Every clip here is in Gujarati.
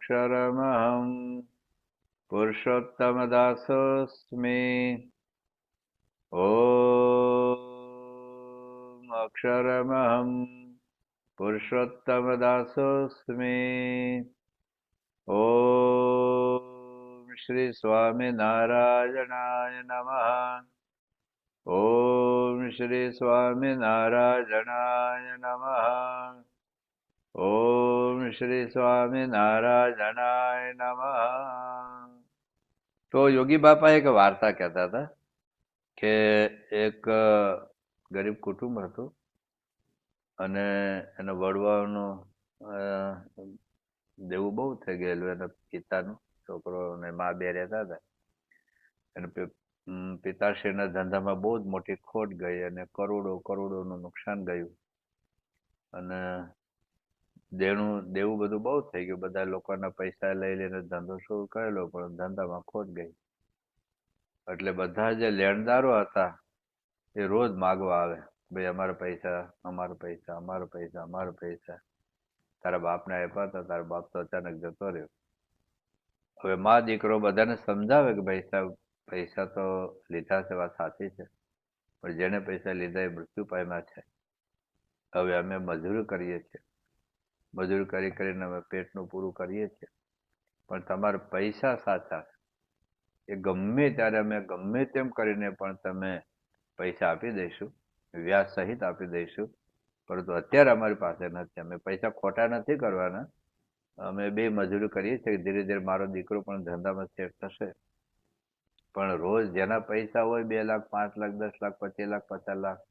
અક્ષરમહં પુરુષોત્તમદાસોऽસ્મि. ઓમ અક્ષરમહં પુરુષોત્તમદાસોऽસ્મિ. ઓમ શ્રી સ્વામિનારાયણાય નમઃ. ઓમ શ્રી સ્વામિનારાયણાય નમઃ. ઓમ શ્રી સ્વામિનારાયણાય નમઃ. તો યોગી બાપા એક વાર્તા કહેતા હતા કે એક ગરીબ કુટુંબ હતું અને એના વડવાનું દેવું બહુ થઈ ગયેલું. એના પિતાનું, છોકરો અને મા બે રહેતા હતા. અને પિતાશ્રીના ધંધામાં બહુ જ મોટી ખોટ ગઈ અને કરોડોનું નુકસાન ગયું. અને દેવું બધું બહુ થઈ ગયું. બધા લોકોના પૈસા લઈ લઈને ધંધો શરૂ કરેલો, પણ ધંધામાં ખોટ ગઈ. એટલે બધા જે લેણદારો હતા એ રોજ માગવા આવે, ભાઈ અમારા પૈસા, અમારા પૈસા, અમારા પૈસા, અમારા પૈસા. તારા બાપને આપ્યા હતા, તારા બાપ તો અચાનક જતો રહ્યો. હવે મા દીકરો બધાને સમજાવે કે ભાઈ સાહેબ, પૈસા તો લીધા છે, વાત સાચી છે, પણ જેને પૈસા લીધા એ મૃત્યુ પામ્યા છે. હવે અમે મજૂરી કરીએ છીએ, મજૂરી કરીને અમે પેટનું પૂરું કરીએ છીએ, પણ તમારા પૈસા સાચા છે. એ ગમે ત્યારે અમે ગમે તેમ કરીને પણ તમે પૈસા આપી દઈશું, વ્યાજ સહિત આપી દઈશું, પરંતુ અત્યારે અમારી પાસે નથી. અમે પૈસા ખોટા નથી કરવાના, અમે બે મજૂરી કરીએ છીએ. ધીરે ધીરે મારો દીકરો પણ ધંધામાં સેટ થશે, પણ રોજ જેના પૈસા હોય 2 લાખ, 5 લાખ, 10 લાખ, 25 લાખ, 50 લાખ,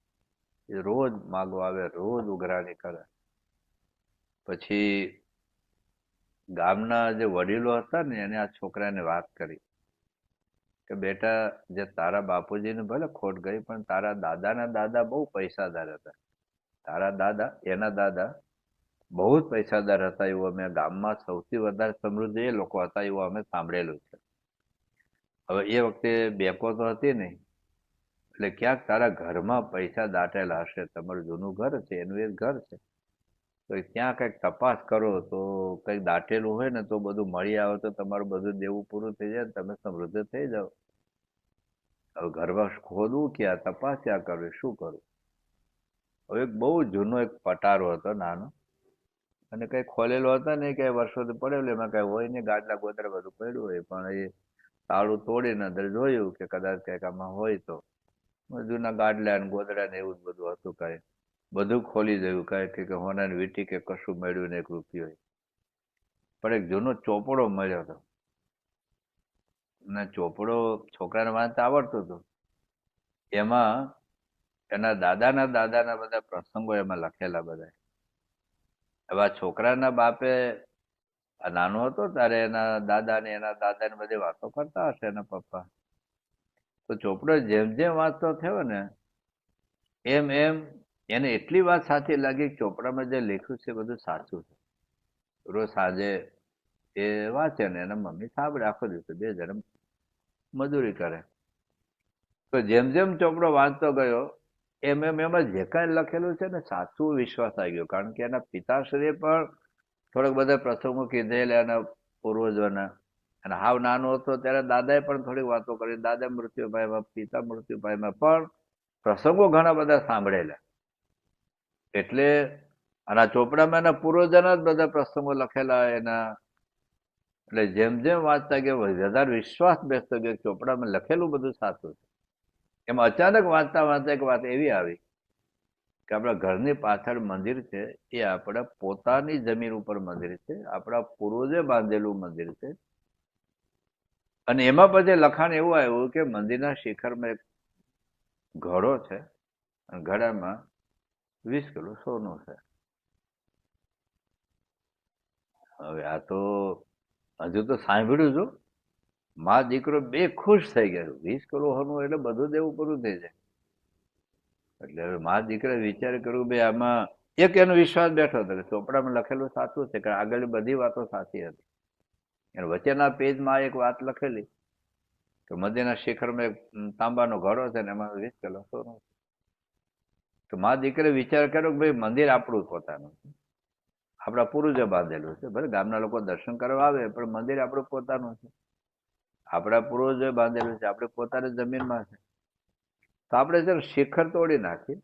એ રોજ માગવા આવે, રોજ ઉઘરાણી કરે. પછી ગામના જે વડીલો હતા ને એને આ છોકરાને વાત કરી કે બેટા, જે તારા બાપુજીને ભલે ખોટ ગઈ, પણ તારા દાદાના દાદા બહુ પૈસાદાર હતા. તારા દાદા, એના દાદા બહુ જ પૈસાદાર હતા. એવું અમે ગામમાં સૌથી વધારે સમૃદ્ધ એ લોકો હતા એવું અમે સાંભળેલું છે. હવે એ વખતે બેંકો તો હતી નહીં, એટલે ક્યાંક તારા ઘરમાં પૈસા દાટેલા હશે. તમારું જૂનું ઘર છે, એનું એક ઘર છે, તો ત્યાં કંઈક તપાસ કરો તો કંઈક દાટેલું હોય ને તો બધું મળી આવે તો તમારું બધું દેવું પૂરું થઈ જાય, તમે સમૃદ્ધ થઈ જાઓ. હવે ઘરમાં ખોદવું ક્યાં, તપાસ ક્યાં કરવી, શું કરવું? હવે બહુ જૂનો એક પટારો હતો નાનો, અને કઈ ખોલેલો હતો ને, કઈ વર્ષોથી પડેલો, એમાં કઈ હોય ને, ગાદલા ગોદરા બધું પડ્યું હોય, પણ એ તાળું તોડીને અંદર જોયું કે કદાચ કઈક આમાં હોય તો. જૂના ગાડલા ને ગોદડા ને એવું જ બધું હતું. કઈ બધું ખોલી જોયું, કઈ કે હોનાની વીટી કે કશું મળ્યું ને 1 રૂપિયો. પણ એક જૂનો ચોપડો મળ્યો હતો, અને ચોપડો છોકરાને વાંચતા આવડતું હતું. એમાં એના દાદાના બધા પ્રસંગો એમાં લખેલા બધા. હવે આ છોકરાના બાપે, આ નાનો હતો ત્યારે એના દાદાને બધી વાતો કરતા હશે એના પપ્પા. તો ચોપડો જેમ જેમ વાંચતો થયો ને એમ એમ એને એટલી વાત સાચી લાગી, ચોપડામાં જે લખ્યું છે બધું સાચું છે. રોજ સાંજે એ વાંચે ને એના મમ્મી સાંભળે, આખો દિવસ 2 જણા મજૂરી કરે. તો જેમ જેમ ચોપડો વાંચતો ગયો એમ એમાં જે કાંઈ લખેલું છે ને સાચું વિશ્વાસ આવી ગયો. કારણ કે એના પિતાશ્રીએ પણ થોડાક બધા પ્રસંગો કીધેલા એના પૂર્વજોના. અને હાવ નાનો હતો ત્યારે દાદાએ પણ થોડીક વાતો કરી. દાદા મૃત્યુ પામ્યા, પિતા મૃત્યુ પામ્યા, પણ પ્રસંગો ઘણા બધા સાંભળેલા. એટલે આના ચોપડામાં એના પૂર્વજોના જ બધા પ્રસંગો લખેલા એના. એટલે જેમ જેમ વાંચતા ગયો વધારે વિશ્વાસ બેસતો ગયો, ચોપડામાં લખેલું બધું સાચું છે. એમાં અચાનક વાંચતા એક વાત એવી આવી કે આપણા ઘરની પાછળ મંદિર છે, એ આપણા પોતાની જમીન ઉપર મંદિર છે, આપણા પૂર્વજે બાંધેલું મંદિર છે. અને એમાં પછી લખાણ એવું આવ્યું કે મંદિરના શિખરમાં એક ઘડો છે, અને ઘડામાં 20 કિલો સોનું છે. હવે આ તો હજુ તો સાંભળ્યું છું, મા દીકરો બે ખુશ થઈ ગયા. 20 કિલો સોનું એટલે બધું દેવું પૂરું થઈ જાય. એટલે હવે મા દીકરા વિચાર કર્યું, ભાઈ આમાં એક એનો વિશ્વાસ બેઠો હતો કે ચોપડામાં લખેલું સાચું છે, કારણ આગળની બધી વાતો સાચી હતી. અને વચ્ચેના પેજમાં એક વાત લખેલી કે મંદિરના શિખરમાં એક તાંબાનો ઘડો છે ને એમાં 20 કિલો સોનું છે. તો મા દીકરે વિચાર કર્યો કે ભાઈ મંદિર આપણું પોતાનું છે, આપણા પૂર્વજો બાંધેલું છે. ભલે ગામના લોકો દર્શન કરવા આવે પણ મંદિર આપણું પોતાનું છે. આપણા પૂર્વજો બાંધેલું છે, આપણે પોતાની જમીનમાં છે. તો આપણે છે શિખર તોડી નાખી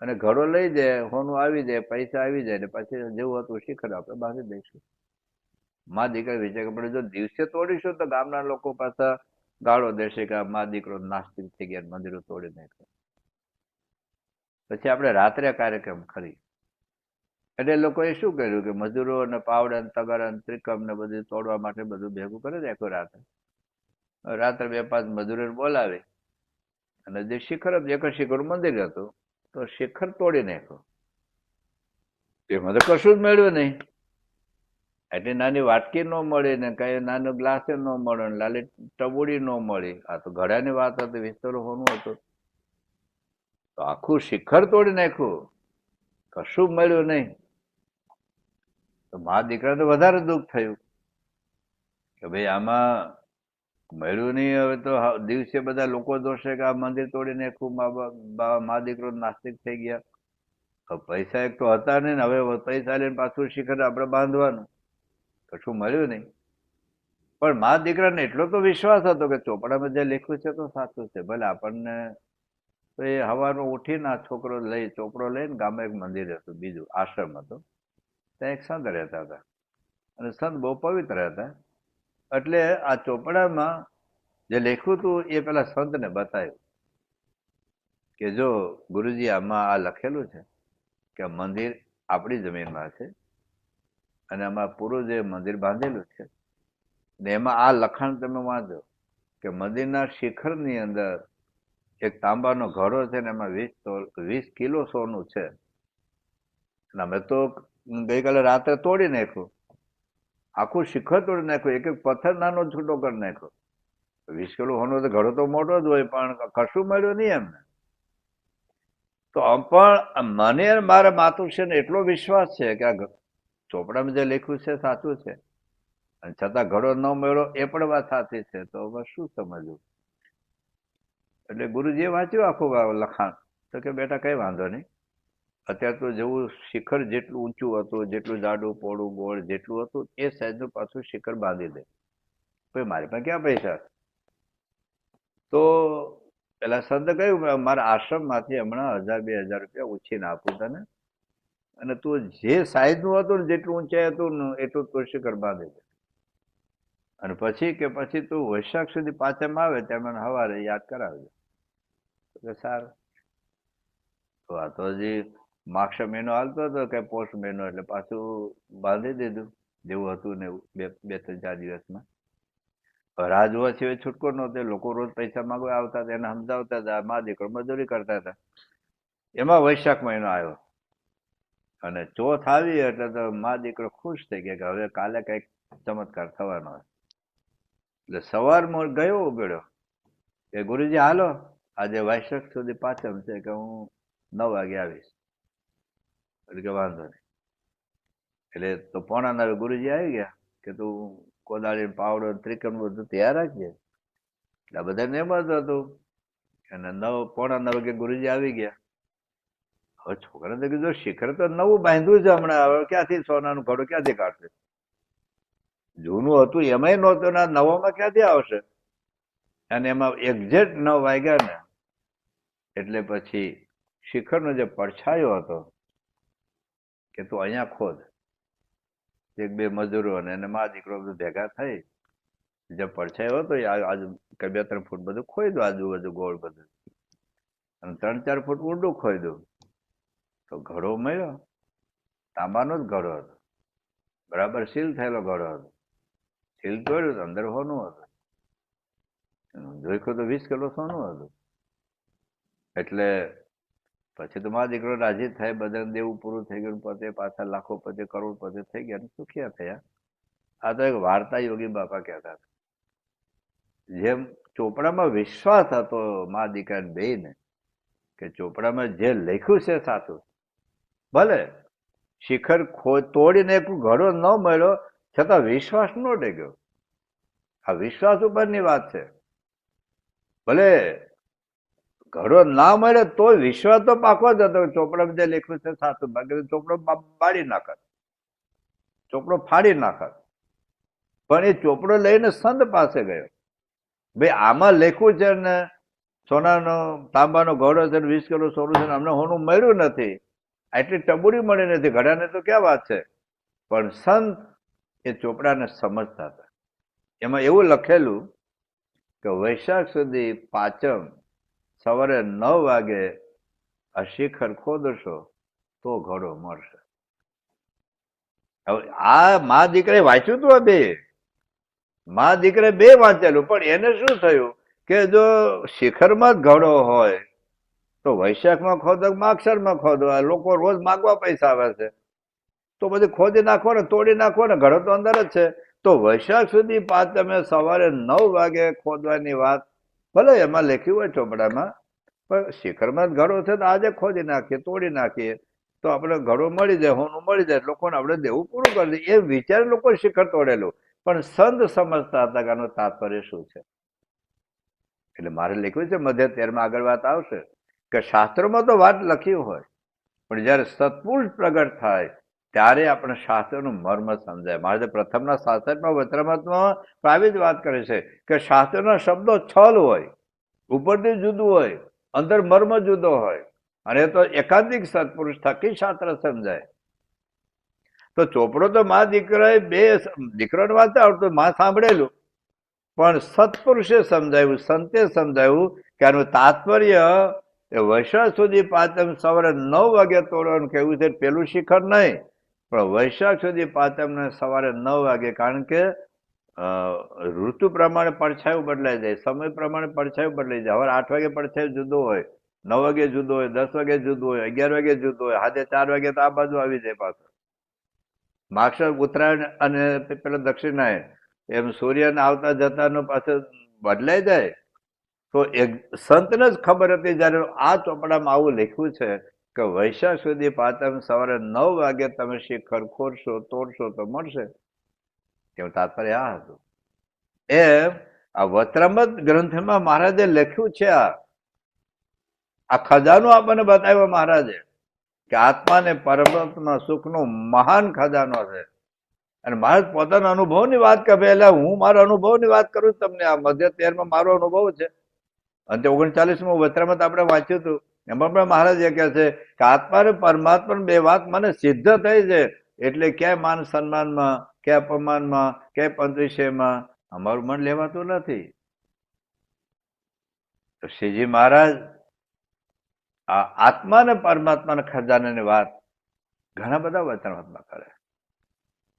અને ઘડો લઈ જાય, હોનું આવી જાય, પૈસા આવી જાય, ને પછી જેવું હતું શિખર આપણે બાંધી દઈશું. માં દીકરા વિચાર કે આપણે જો દિવસે તોડીશું તો ગામના લોકો પાછા ગાળો દેશે કે માં દીકરો નાસ્તિક થઈ ગયા, મંદિરો તોડી નાખ્યા. પછી આપણે રાત્રે કાર્યક્રમ કરી. એટલે લોકોએ શું કર્યું કે મજૂરો ને પાવડા ને તગારા ને ત્રિકમ ને બધું તોડવા માટે બધું ભેગું કરી રાખ્યું. રાત્રે 2-5 મજૂરોને બોલાવી અને જે શિખર હતું, એક જ શિખર મંદિર હતું, તો શિખર તોડી નાખ્યો. એમાં તો કશું જ મળ્યું નહીં. એટલી નાની વાટકી ન મળી ને કઈ નાનું ગ્લાસે ન મળે, લાલી ટબુડી ન મળી. આ તો ઘડાની વાત હતી, વિસ્તર હોનું હતું. તો આખું શિખર તોડી નાખ્યું, કશું મળ્યું નહીં. તો મા દીકરાને વધારે દુઃખ થયું કે ભાઈ આમાં મળ્યું નહીં. હવે તો દિવસે બધા લોકો જોશે કે આ મંદિર તોડી નાખ્યું, મા દીકરો નાસ્તિક થઈ ગયા. પૈસા એક તો હતા નહીં ને હવે પૈસા લઈને પાછું શિખર આપણે બાંધવાનું, કશું મળ્યું નહીં. પણ મા દીકરાને એટલો તો વિશ્વાસ હતો કે ચોપડામાં જે લખ્યું છે તો સાચું છે. ભલે આપણને તો એ હવાનું ઉઠીને આ છોકરો લઈ ચોપડો લઈને ગામમાં એક મંદિર હતું, બીજું આશ્રમ હતો, ત્યાં એક સંત રહેતા હતા અને સંત બહુ પવિત્ર હતા. એટલે આ ચોપડામાં જે લખ્યું હતું એ પેલા સંતને બતાવ્યું કે જો ગુરુજી આમાં આ લખેલું છે કે મંદિર આપણી જમીનમાં છે અને આમાં પૂરું જે મંદિર બાંધેલું છે ને એમાં આ લખાણ તમે વાંચો કે મંદિરના શિખરની અંદર એક તાંબાનો ઘડો છે ને એમાં 20 કિલો સોનું છે. અમે તો ગઈકાલે રાત્રે તોડી નાખ્યું, આખું શિખર તોડી નાખ્યું, એક એક પથ્થર નાનો છૂટો કરી નાખ્યો. 20 કિલો સોનું તો ઘડો તો મોટો જ હોય પણ કશું મળ્યું નહીં એમને. તો પણ મને મારા માતુશ્રીને એટલો વિશ્વાસ છે કે આ ચોપડામાં જે લખ્યું છે સાચું છે અને છતાં ઘડો ન મળ્યો એ પણ વાત સાચી છે. તો હવે શું સમજવું? એટલે ગુરુજીએ વાંચ્યું આખું લખાણ. તો કે બેટા કઈ વાંધો નહીં, અત્યારે તો જેવું શિખર જેટલું ઊંચું હતું, જેટલું જાડું પોળું ગોળ જેટલું હતું એ સાઈઝનું પાછું શિખર બાંધી દે. ભાઈ મારી પાસે ક્યાં પૈસા? તો પેલા સંત કહ્યું મારા આશ્રમમાંથી હમણાં 1000-2000 રૂપિયા ઉછીને આપું તને, અને તું જે સાઈઝનું હતું ને જેટલું ઊંચાઈ હતું ને એટલું તું શિખર બાંધી દે. અને પછી તું વૈશાખ સુધી પાછળ આવે ત્યાં મને સવારે યાદ કરાવજો. કે સારું. તો આ તો હજી માક્ષ મહિનો હાલતો હતો કે પોષ મહિનો, એટલે પાછું બાંધી દીધું જેવું હતું ને એવું 2-3-4 દિવસમાં. રાહ જોવા સિવાય છૂટકો નહોતો. લોકો રોજ પૈસા માંગવા આવતા હતા, એને સમજાવતા હતા, મા દીકરો મજૂરી કરતા હતા. એમાં વૈશાખ મહિનો આવ્યો અને ચોથ આવી એટલે તો મા દીકરો ખુશ થઈ ગયા કે હવે કાલે કઈક ચમત્કાર થવાનો. એટલે સવારમાં ગયો ઉગડ્યો કે ગુરુજી હાલો આજે વૈશાખ સુધી પાછળ છે કે હું 9 વાગે આવીશ. એટલે કે વાંધો નહીં. એટલે તો 8:45 ગુરુજી આવી ગયા કે તું કોદાળી પાવડો ત્રિકમ બધું તૈયાર રાખજે. એટલે બધાને એમ જ હતું. અને 8:45 વાગે ગુરુજી આવી ગયા. હવે છોકરાને કીધું શિખર તો નવું બાંધ્યું છે હમણાં, હવે ક્યાંથી સોનાનું ઘડો ક્યાંથી કાઢશે? જૂનું હતું એમાંય નહોતું ને નવામાં ક્યાંથી આવશે? અને એમાં એક્ઝેક્ટ 9 વાગ્યા ને એટલે પછી શિખરનો જે પડછાયો હતો કે તું અહીંયા ખોદ. 1-2 મજૂરો અને એને મા દીકરો બધું ભેગા થઈ જે પડછાયો હતો આજુ 2-3 ફૂટ બધું ખોઈ આજુબાજુ ગોળ બધું, અને 3-4 ફૂટ ઊંડું ખોઈ દઉં તો ઘડો મળ્યો. તાંબાનો જ ઘડો હતો, બરાબર સીલ થયેલો ઘડો હતો. સીલ તોડ્યું તો અંદર સોનું હતું. જોઈખું તો 20 કિલો સોનું હતું. એટલે પછી તો મારા દીકરો રાજી થાય, બધાને દેવું પૂરું થઈ ગયું, પતે પાછા લાખોપતિ કરોડપતિ થઈ ગયા, સુખિયા થયા. આ તો એક વાર્તા યોગી બાપા કહેતા હતા. જેમ ચોપડામાં વિશ્વાસ હતો મા દીકરાને બેયને કે ચોપડામાં જે લખ્યું છે સાચું. ભલે શિખર તોડીને એક ઘડો ન મળ્યો છતાં વિશ્વાસ ન ડેગ્યો. આ વિશ્વાસ ઉપરની વાત છે. ભલે ઘડો ના મળે તો વિશ્વાસ તો પાકો જ હતો ચોપડામાં જે લખ્યું છે સાચું, બાકી ચોપડો બાળી નાખત. ચોપડો ફાડી નાખત. પણ એ ચોપડો લઈને સંત પાસે ગયો. ભાઈ આમાં લખ્યું છે ને સોનાનો તાંબાનો ઘોડો છે 20 કિલો સોનું છે, અમને હોનું મળ્યું નથી, આટલી ટબુરી મળી નથી, ઘડાને તો ક્યાં વાત છે. પણ સંત એ ચોપડાને સમજતા હતા. એમાં એવું લખેલું કે વૈશાખ સુધી પાંચમ સવારે 9 વાગે આ શિખર ખોદશો તો ઘડો મળશે. હવે આ મા દીકરે વાંચ્યું હતું, બે મા દીકરે બે વાંચેલું, પણ એને શું થયું કે જો શિખરમાં જ ઘડો હોય તો વૈશાખમાં ખોદો માગસરમાં ખોદો, લોકો રોજ માગવા પૈસા આવે છે, તો બધી ખોદી નાખો ને તોડી નાખો ને, ઘડો તો અંદર જ છે. તો વૈશાખ સુધી પાંચમે સવારે 9 વાગે ખોદવાની વાત ભલે એમાં લખ્યું હોય ચોપડામાં, પણ શિખરમાં જ ઘડો છે તો આજે ખોદી નાખીએ, તોડી નાખીએ તો આપણે ઘડો મળી જાય, હોનું મળી જાય, લોકોને આપણે દેવું પૂરું કરી દઈએ. એ વિચાર લોકો શિખર તોડેલું. પણ સંત સમજતા હતા કે આનું તાત્પર્ય શું છે. એટલે મારે લખ્યું છે મધ્ય 13માં આગળ વાત આવશે કે શાસ્ત્રોમાં તો વાત લખી હોય, પણ જયારે સત્પુરુષ પ્રગટ થાય ત્યારે આપણે શાસ્ત્રનું મર્મ સમજાય. મારે પ્રથમના 66માં વચનામૃતમાં આવી જ વાત કરે છે કે શાસ્ત્રના શબ્દો છલ હોય, ઉપરથી જુદું હોય, અંદર મર્મ જુદો હોય, અને તો એકાંતિક સત્પુરુષ થકી શાસ્ત્ર સમજાય. તો ચોપડો તો મા દીકરાએ બે દીકરાને વાંચતા આવડતું, માં સાંભળેલું, પણ સત્પુરુષે સમજાવ્યું, સંતે સમજાવ્યું કે આનું તાત્પર્ય એ વૈશાખ સુધી પાંચમ સવારે 9 વાગે તોડવાનું કેવું છે. પેલું શિખર નહીં, પણ વૈશાખ સુધી પાંચમને સવારે 9 વાગે, કારણ કે ઋતુ પ્રમાણે પડછાયું બદલાઈ જાય, સમય પ્રમાણે પડછાયું બદલાઈ જાય. હવે 8 વાગે પડછાયું જુદો હોય, 9 વાગે જુદો હોય, 10 વાગે જુદો હોય, 11 વાગે જુદો હોય, હાથે 4 વાગે તો આ બાજુ આવી જાય પાછો. માક્ષર ઉત્તરાયણ અને પેલા દક્ષિણાયન એમ સૂર્યને આવતા જતાનો પાછળ બદલાઈ જાય. તો એક સંતને જ ખબર હતી જયારે આ ચોપડામાં આવું લખ્યું છે કે વૈશાખ સુધી પાંચમ સવારે 9 વાગે તમે શિખર ખોરશો, તોડશો તો મળશે. તેનું તાત્પર્ય આ હતું. એમ આ વચનામૃત ગ્રંથમાં મહારાજે લખ્યું છે. આ ખજાનો આપણને બતાવ્યો મહારાજે કે આત્મા ને પરમાત્મા સુખનો મહાન ખજાનો છે. અને મહારાજ પોતાના અનુભવની વાત કરે, એટલે હું મારા અનુભવની વાત કરું તમને. આ મધ્ય 13માં મારો અનુભવ છે, અને 39માં વચનામૃત આપણે વાંચ્યું હતું, એમાં પણ મહારાજ એ કહે છે કે આત્મા ને પરમાત્મા બે વાત મને સિદ્ધ થઈ છે, એટલે ક્યાંય માન સન્માનમાં, ક્યાંય અપમાનમાં, ક્યાંય પંચવિષયમાં અમારું મન લેવાતું નથી. તો શ્રીજી મહારાજ આ આત્મા ને પરમાત્માના ખજાનાની વાત ઘણા બધા વચનામૃતમાં કરે.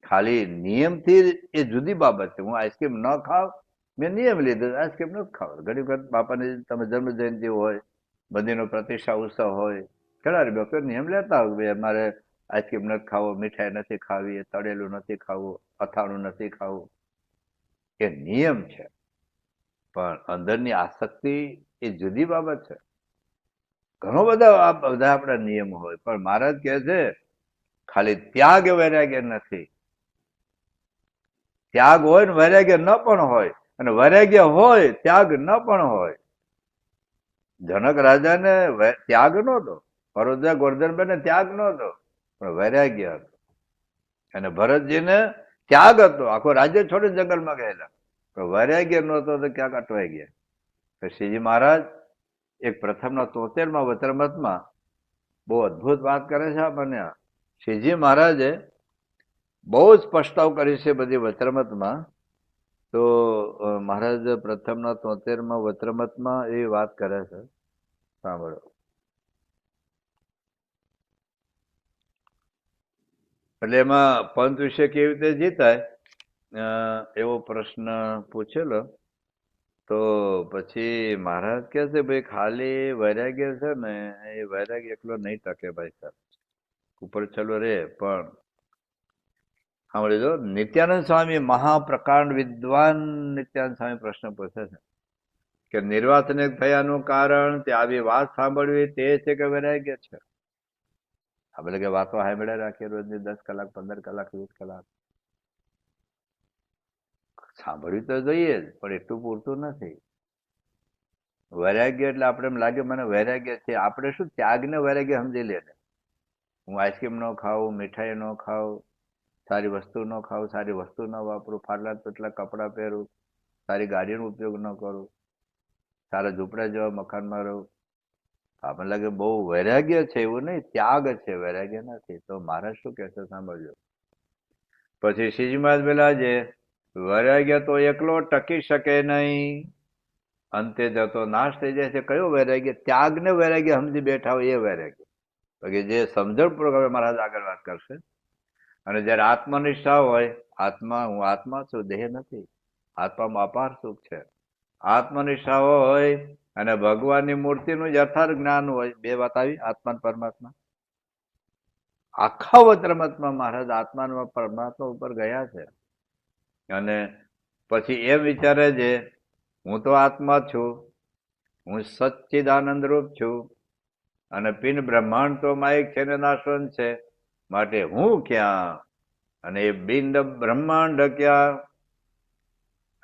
ખાલી નિયમથી એ જુદી બાબત છે. હું આઈસ્ક્રીમ ન ખાવ, મેં નિયમ લીધો આઈસ્ક્રીમ નથી ખાવ. ઘણી વખત બાપાની તમે જન્મ જયંતિ હોય, બધીનો પ્રતિષ્ઠા ઉત્સવ હોય, ઘણા લોકો નિયમ લેતા હોય, ભાઈ અમારે આઈસ્ક્રીમ નથી ખાવો, મીઠાઈ નથી ખાવી, તળેલું નથી ખાવું, અથાણું નથી ખાવું. એ નિયમ છે, પણ અંદરની આસક્તિ એ જુદી બાબત છે. ઘણો બધા આપણા નિયમ હોય, પણ મહારાજ કહે છે ખાલી ત્યાગ વૈરાગ્ય નથી. ત્યાગ હોય ને વૈરાગ્ય ન પણ હોય, અને વૈરાગ્ય હોય ત્યાગ ન પણ હોય. જનક રાજાને ત્યાગ નહોતો, પરોજા ગોરધનભાઈને ત્યાગ નહોતો, પણ વૈરાગ્ય હતો. અને ભરતજીને ત્યાગ હતો, આખો રાજ્ય છોડી જંગલમાં ગયેલા, પણ વૈરાગ્ય નહોતો તો ક્યાંક અટવાઈ ગયા. તો શ્રીજી મહારાજ એક પ્રથમના 73માં વચનામૃતમાં બહુ અદભુત વાત કરે છે આપણને. શ્રીજી મહારાજે બહુ જ સ્પષ્ટતાઓ કરી છે બધી વચનામૃતમાં. તો મહારાજ પ્રથમના 73માં વચનામૃતમાં એ વાત કરે છે, સાંભળો. એટલે એમાં પંચ વિશે કેવી રીતે જીતાય એવો પ્રશ્ન પૂછેલો. તો પછી મહારાજ કહે છે ભાઈ ખાલી વૈરાગ્ય છે ને, એ વૈરાગ્ય એકલો નહીં ટકે ભાઈ સાહેબ, ઉપર ચલો રે. પણ સાંભળી દો, નિત્યાનંદ સ્વામી મહાપ્રકાંડ વિદ્વાન નિત્યાનંદ સ્વામી પ્રશ્ન પૂછે છે કે નિર્વાસનિક થયાનું કારણ તે આવી વાત સાંભળવી તે છે કે વૈરાગ્ય છે? આપણે કે વાતો સાંભળ્યા રાખીએ રોજની 10 કલાક, 15 કલાક, 20 કલાક સાંભળવી તો જોઈએ જ, પણ એટલું પૂરતું નથી. વૈરાગ્ય એટલે આપણે એમ લાગે મને વૈરાગ્ય છે, આપણે શું ત્યાગ ને વૈરાગ્ય સમજી લે. હું આઈસ્ક્રીમ ન ખાવું, મીઠાઈ ન ખાવું, સારી વસ્તુ ન ખાવું, સારી વસ્તુ ન વાપરું, ફાટલા તૂટલા કપડાં પહેરું, સારી ગાડીનો ઉપયોગ ન કરું, સારા ઝૂંપડા જેવા મકાનમાં રહું. આપણને લાગે બહુ વૈરાગ્ય છે, એવું નહીં, ત્યાગ છે, વૈરાગ્ય નથી. તો મહારાજ શું કહે છે સાંભળજો. પછી શ્રીજી મહારાજ પેલા છે, વૈરાગ્ય તો એકલો ટકી શકે નહીં, અંતે જતો નાશ થઈ જાય છે. કયો વૈરાગ્ય? ત્યાગ ને વૈરાગ્ય સમજી બેઠા હોય એ વૈરાગ્ય. બાકી જે સમજણપૂર્વક મહારાજ આગળ વાત કરશે. અને જયારે આત્મનિષ્ઠા હોય, આત્મા હું આત્મા છું, દેહ નથી, આત્મામાં અપાર સુખ છે, આત્મનિષ્ઠા હોય અને ભગવાનની મૂર્તિનું યથાર્થ જ્ઞાન હોય, બે વાત આવી, આત્મા અને પરમાત્મા. આખા વચરામૃતમાં મહારાજ આત્મા પરમાત્મા ઉપર ગયા છે. અને પછી એમ વિચારે છે, હું તો આત્મા છું, હું સચ્ચિદાનંદ રૂપ છું, અને પિન બ્રહ્માંડ તો માયક છે ને નાશવંત છે, માટે હું ક્યાં અને એ બિંદ બ્રહ્માંડ ક્યાં.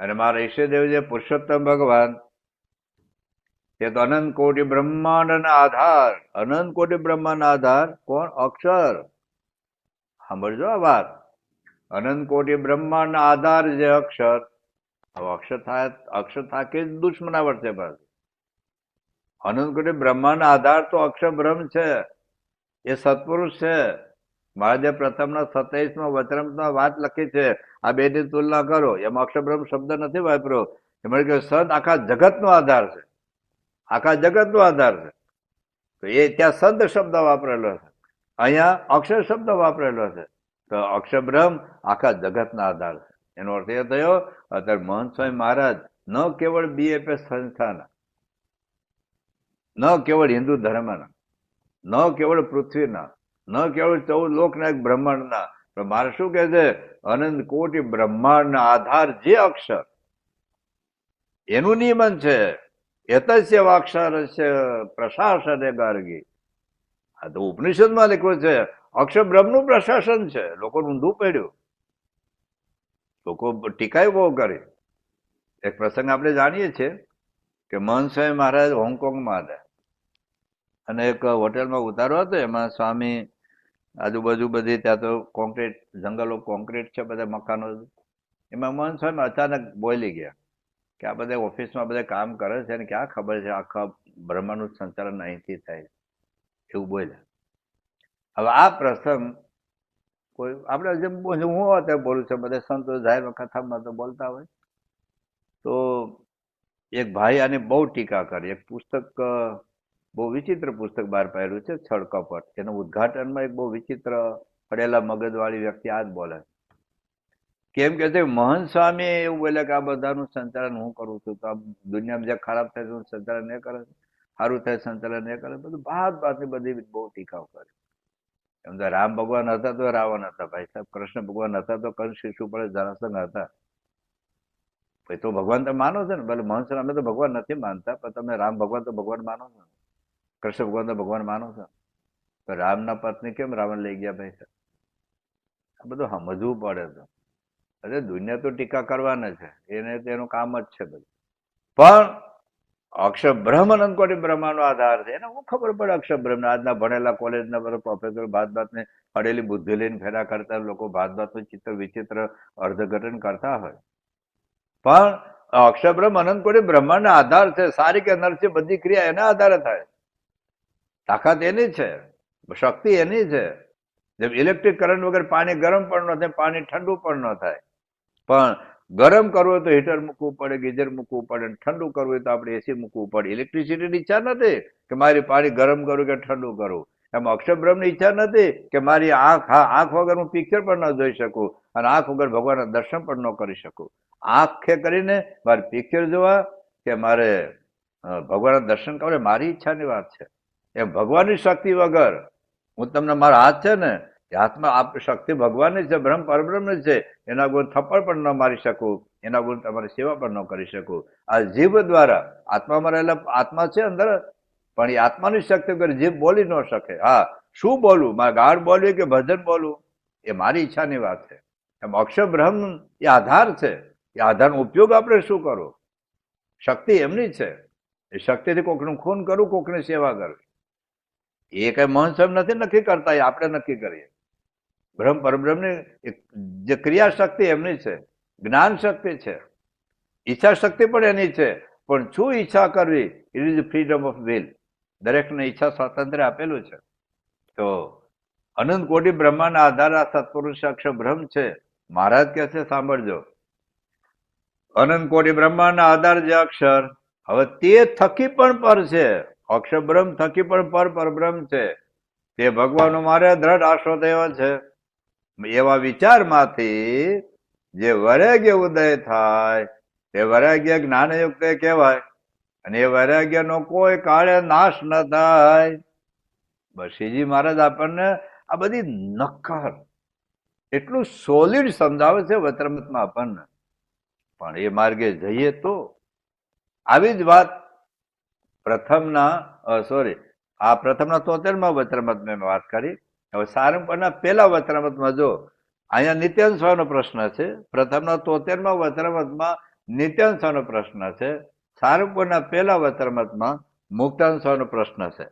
અને મારા ઈષ્ટદેવ જે પુરુષોત્તમ ભગવાન, તે તો અનંત કોટી બ્રહ્માંડ આધાર, અનંત કોટી બ્રહ્માંડ આધાર કોણ? અક્ષર. સાંભળજો આ વાત. અનંત કોટી બ્રહ્માંડ આધાર જે અક્ષર. હવે અક્ષર થાકે જ દુશ્મનાવટ છે. બસ અનંત કોટી બ્રહ્માંડ આધાર તો અક્ષર બ્રહ્મ છે, એ સત્પુરુષ છે. મહારાજે પ્રથમના 27માં વચરામૃતમાં વાત લખી છે. આ બેની તુલના કરો, એમાં અક્ષર બ્રહ્મ શબ્દ નથી વાપર્યો. એમાં કે સદ આખા જગતનો આધાર છે, આખા જગતનો આધાર છે. તો એ ત્યાં સદ શબ્દ વાપરેલો છે, અહીંયા અક્ષર શબ્દ વાપરેલો છે. તો અક્ષર બ્રહ્મ આખા જગતના આધાર છે. એનો અર્થ એ થયો, અત્યારે મહંત સ્વામી મહારાજ ન કેવળ BFS સંસ્થાના, ન કેવળ હિન્દુ ધર્મના, ન કેવળ પૃથ્વીના, ન કેવળ 14 લોકના એક બ્રહ્માંડના, પણ મારે શું કહે છે? અનંત કોટી બ્રહ્માંડના આધાર જે અક્ષર, એનું નિયમન છે. એતસ્ય વાક્ષરસ્ય પ્રશાસને ગાર્ગી. આ તો ઉપનિષદમાં લખ્યું છે. અક્ષર બ્રહ્મનું પ્રશાસન છે. લોકો ઊંધું પડ્યું, લોકો ટીકાઈ બહુ કરી. એક પ્રસંગ આપણે જાણીએ છીએ કે મહંત સ્વામી મહારાજ હોંગકોંગમાં હતા, અને એક હોટેલમાં ઉતારો હતો. એમાં સ્વામી આજુબાજુ બધી ત્યાં તો કોન્ક્રીટ જંગલો, કોન્ક્રીટ છે, બધા મકાનો. એમાં મહંત સ્વામી અચાનક બોલી ગયા કે આ બધા ઓફિસમાં બધા કામ કરે છે, અને ક્યાં ખબર છે આખા બ્રહ્માંડનું સંચાલન અહીંથી થાય, એવું બોલ્યા. હવે આ પ્રસંગ કોઈ આપણે જેમ હું અત્યારે બોલું છું, બધા સંતો જાહેર કથામાં તો બોલતા હોય. તો એક ભાઈ આની બહુ ટીકા કરી. એક પુસ્તક, બહુ વિચિત્ર પુસ્તક બહાર પાડ્યું છે, છળ કપટ. એનું ઉદઘાટનમાં એક બહુ વિચિત્ર પડેલા મગજવાળી વ્યક્તિ આ જ બોલે. કેમ કે છે મહંત સ્વામી એવું બોલ્યા કે આ બધાનું સંચાલન હું કરું છું, તો આ દુનિયામાં જે ખરાબ થાય છે સંચાલન એ કરે, સારું થાય સંચાલન એ કરે, બધું ભાતની બધી બહુ ટીકાઓ કરે. એમ તો રામ ભગવાન હતા તો રાવણ હતા, ભાઈ સાહેબ. કૃષ્ણ ભગવાન હતા તો કંસ, શિશુપાળ, જરાસંઘ હતા. ભાઈ તો ભગવાન તમે માનો છો ને? ભલે મહંત અમે તો ભગવાન નથી માનતા, પણ તમે રામ ભગવાન તો ભગવાન માનો છો, કૃષ્ણ ભગવાન તો ભગવાન માનો છો. તો રામના પત્ની કેમ રાવણ લઈ ગયા? ભાઈ સાહેબ, આ બધું સમજવું પડે. તો અરે દુનિયા તો ટીકા કરવાના છે, એને તેનું કામ જ છે બધું. પણ અક્ષર બ્રહ્મ અનંત કોટી બ્રહ્માંડનો આધાર છે. એને હું ખબર પડે અક્ષર બ્રહ્મ? આજના ભણેલા કોલેજના બધા પ્રોફેસર ભાત ને અડેલી બુદ્ધિ લઈને ફેરા કરતા લોકો ભાતનું ચિત્ર વિચિત્ર અર્થઘટન કરતા હોય. પણ અક્ષર બ્રહ્મ અનંત કોટી બ્રહ્માંડનો આધાર છે. સારી કે નરસી બધી ક્રિયા એના આધારે થાય. તાકાત એની છે, શક્તિ એની છે. જેમ ઇલેક્ટ્રિક કરંટ વગર પાણી ગરમ પણ ન થાય, પાણી ઠંડુ પણ ન થાય. પણ ગરમ કરવું હોય તો હીટર મૂકવું પડે, ગીઝર મૂકવું પડે, ઠંડુ કરવું હોય તો આપણે એસી મૂકવું પડે. ઇલેક્ટ્રિસિટીની ઈચ્છા નથી કે મારી પાણી ગરમ કરવું કે ઠંડુ કરવું. એમ અક્ષર બ્રહ્મની ઈચ્છા નથી કે મારી આંખ વગર હું પિક્ચર પણ ન જોઈ શકું, અને આંખ વગર ભગવાનના દર્શન પણ ન કરી શકું. આંખે કરીને મારે પિક્ચર જોવા કે મારે ભગવાનના દર્શન કરવા, મારી ઈચ્છાની વાત છે. એમ ભગવાનની શક્તિ વગર હું તમને, મારા હાથ છે ને, એ હાથમાં શક્તિ ભગવાનની છે, બ્રહ્મ પરબ્રહ્મની છે. એના ગુણ થપ્પડ પણ ન મારી શકું, એના ગુણ તમારી સેવા પણ ન કરી શકું. આ જીભ દ્વારા આત્મામાં રહેલા આત્મા છે અંદર, પણ એ આત્માની શક્તિ વગર જીભ બોલી ન શકે. હા, શું બોલવું? મારે ગાળ બોલવી કે ભજન બોલવું, એ મારી ઈચ્છાની વાત છે. એમ અક્ષર બ્રહ્મ એ આધાર છે. એ આધારનો ઉપયોગ આપણે શું કરવો? શક્તિ એમની છે. એ શક્તિથી કોકનું ખૂન કરવું, કોકની સેવા કરવી, એ કઈ મહંત સ્વામી નથી નક્કી કરતા, એ આપણે નક્કી કરીએ. બ્રહ્મ પરબ્રહ્મની જે ક્રિયા શક્તિ એમની છે, જ્ઞાન શક્તિ છે, ઈચ્છા શક્તિ પણ એની છે. પણ શું ઈચ્છા કરવી, it is freedom of will. દરેકને ઈચ્છા સ્વાતંત્ર્ય આપેલું છે. તો અનંત કોટી બ્રહ્માના આધારે આ સત્પુરુષ અક્ષર બ્રહ્મ છે. મહારાજ કહે છે, સાંભળજો, અનંત કોટી બ્રહ્માંડના આધાર જે અક્ષર, હવે તે થકી પણ પર છે. અક્ષર બ્રહ્મ થકી પણ પરબ્રહ્મ છે. તે ભગવાનનો મારે દ્રઢ આશ્રો થયો છે. એવા વિચારમાંથી જે વૈરાગ્ય ઉદય થાય તે વૈરાગ્ય જ્ઞાનયુક્ત કહેવાય. અને એ વૈરાગ્યનો કોઈ કાળે નાશ ન થાય. શ્રીજી મહારાજ આપણને આ બધી નક્કર એટલું સોલિડ સમજાવે છે વચરામૃતમાં આપણને. પણ એ માર્ગે જઈએ તો આવી જ વાત પ્રથમના 73મા વચરામૃત મેં વાત કરી. હવે સારંગપુરના પહેલા વચરામૃતમાં જો અહીંયા નિત્યાનંદ સ્વામીનો પ્રશ્ન છે. પ્રથમના 73મા વચરામૃતમાં નિત્યાનંદ સ્વામીનો પ્રશ્ન છે. સારંગપુરના પહેલા વચરામૃતમાં મુક્તાનંદ સ્વામીનો પ્રશ્ન છે.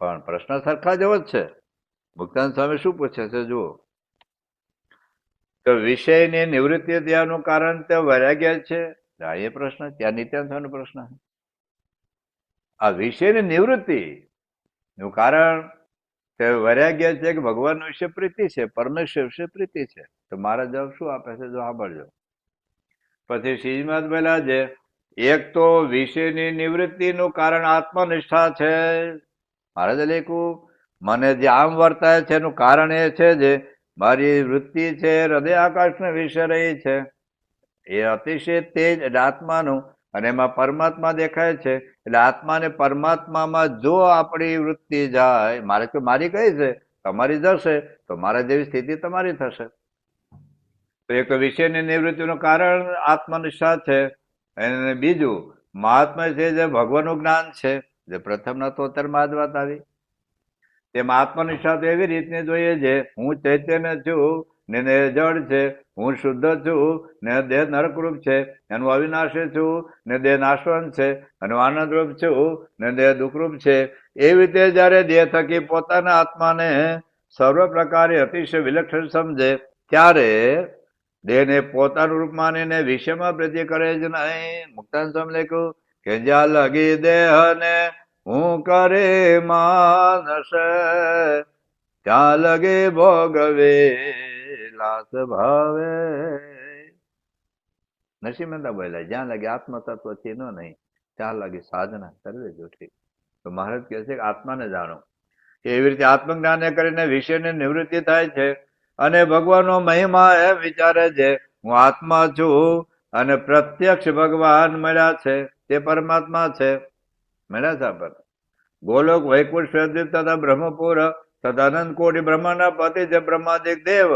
પણ પ્રશ્ન સરખા જેવો જ છે. મુક્તાનંદ સ્વામી શું પૂછે છે જુઓ, તો વિષયની નિવૃત્તિ થયાનું કારણ તે વૈરાગ્ય છે. એ પ્રશ્ન ત્યાં નિત્યાનંદ સ્વામીનો પ્રશ્ન. આ વિષયની નિવૃત્તિ નું કારણ તે વૈરાગ્ય છે કે ભગવાન વિશે પ્રીતિ છે, પરમેશ્વર વિશે પ્રીતિ છે. તો મારા જવાબ શું આપે છે જો સાંભળજો. પછી શ્રીમદ બોલ્યા છે, એક તો વિષયની નિવૃત્તિનું કારણ આત્મનિષ્ઠા છે. મહારાજે લખ્યું, મને જે આમ વર્તાય છે એનું કારણ એ છે જે મારી વૃત્તિ છે હૃદય આકાશને વિશે રહી છે. એ અતિશય તેજ એટલે આત્માનું, અને એમાં પરમાત્મા દેખાય છે. એટલે આત્મા ને પરમાત્મામાં જો આપણી વૃત્તિ જાય, મારી કઈ છે, તમારી જશે, તો મારા જેવી સ્થિતિ તમારી થશે. તો એક વિષયની નિવૃત્તિનું કારણ આત્મનિષ્ઠા છે. અને બીજું મહાત્મા છે જે ભગવાનનું જ્ઞાન છે, જે પ્રથમના 73માં જ વાત આવી. તેમાં આત્મનિષ્ઠા તો એવી રીતની જોઈએ છે, હું ચૈતન્ય છું ને જળ છે, હું શુદ્ધ છું ને દેહ નરકરૂપ છે, એનું અવિનાશી છું ને દેહ નાશવંત છે, અને આનંદરૂપ છું ને દેહ દુઃખરૂપ છે. એવી રીતે જયારે દેહ થકી પોતાના આત્માને સર્વ પ્રકારે અતિશય વિલક્ષણ સમજે ત્યારે દેહને પોતાનું રૂપ માનીને વિષયમાં પ્રીતિ કરે જ નહીં. મુક્તાનંદ સ્વામી લખ્યું કે જ્યાં લગી દેહને હું કરે માનસ, ત્યાં લગે ભોગવે લાસ ભાવે. નરસિંહ મહેતા બોલ્યા, જ્યાં લગે આત્મ તત્વ ચીનો નહીં, ત્યાં લગે સાધના સર્વે જૂઠી. તો મહારાજ કહે છે કે આત્માને જાણો. એવી રીતે આત્મજ્ઞાને કરીને વિષયની નિવૃત્તિ થાય છે. અને ભગવાનનો મહિમા એમ વિચારે છે, હું આત્મા છું અને પ્રત્યક્ષ ભગવાન મળ્યા છે, તે પરમાત્મા છે. મળ્યા છે આપણને. ગોલોક વૈકુંઠ શ્વેતદ્વીપ તથા બ્રહ્મપુર તથા અનંત કોટી બ્રહ્માના પતિ જે બ્રહ્માદિક દેવ,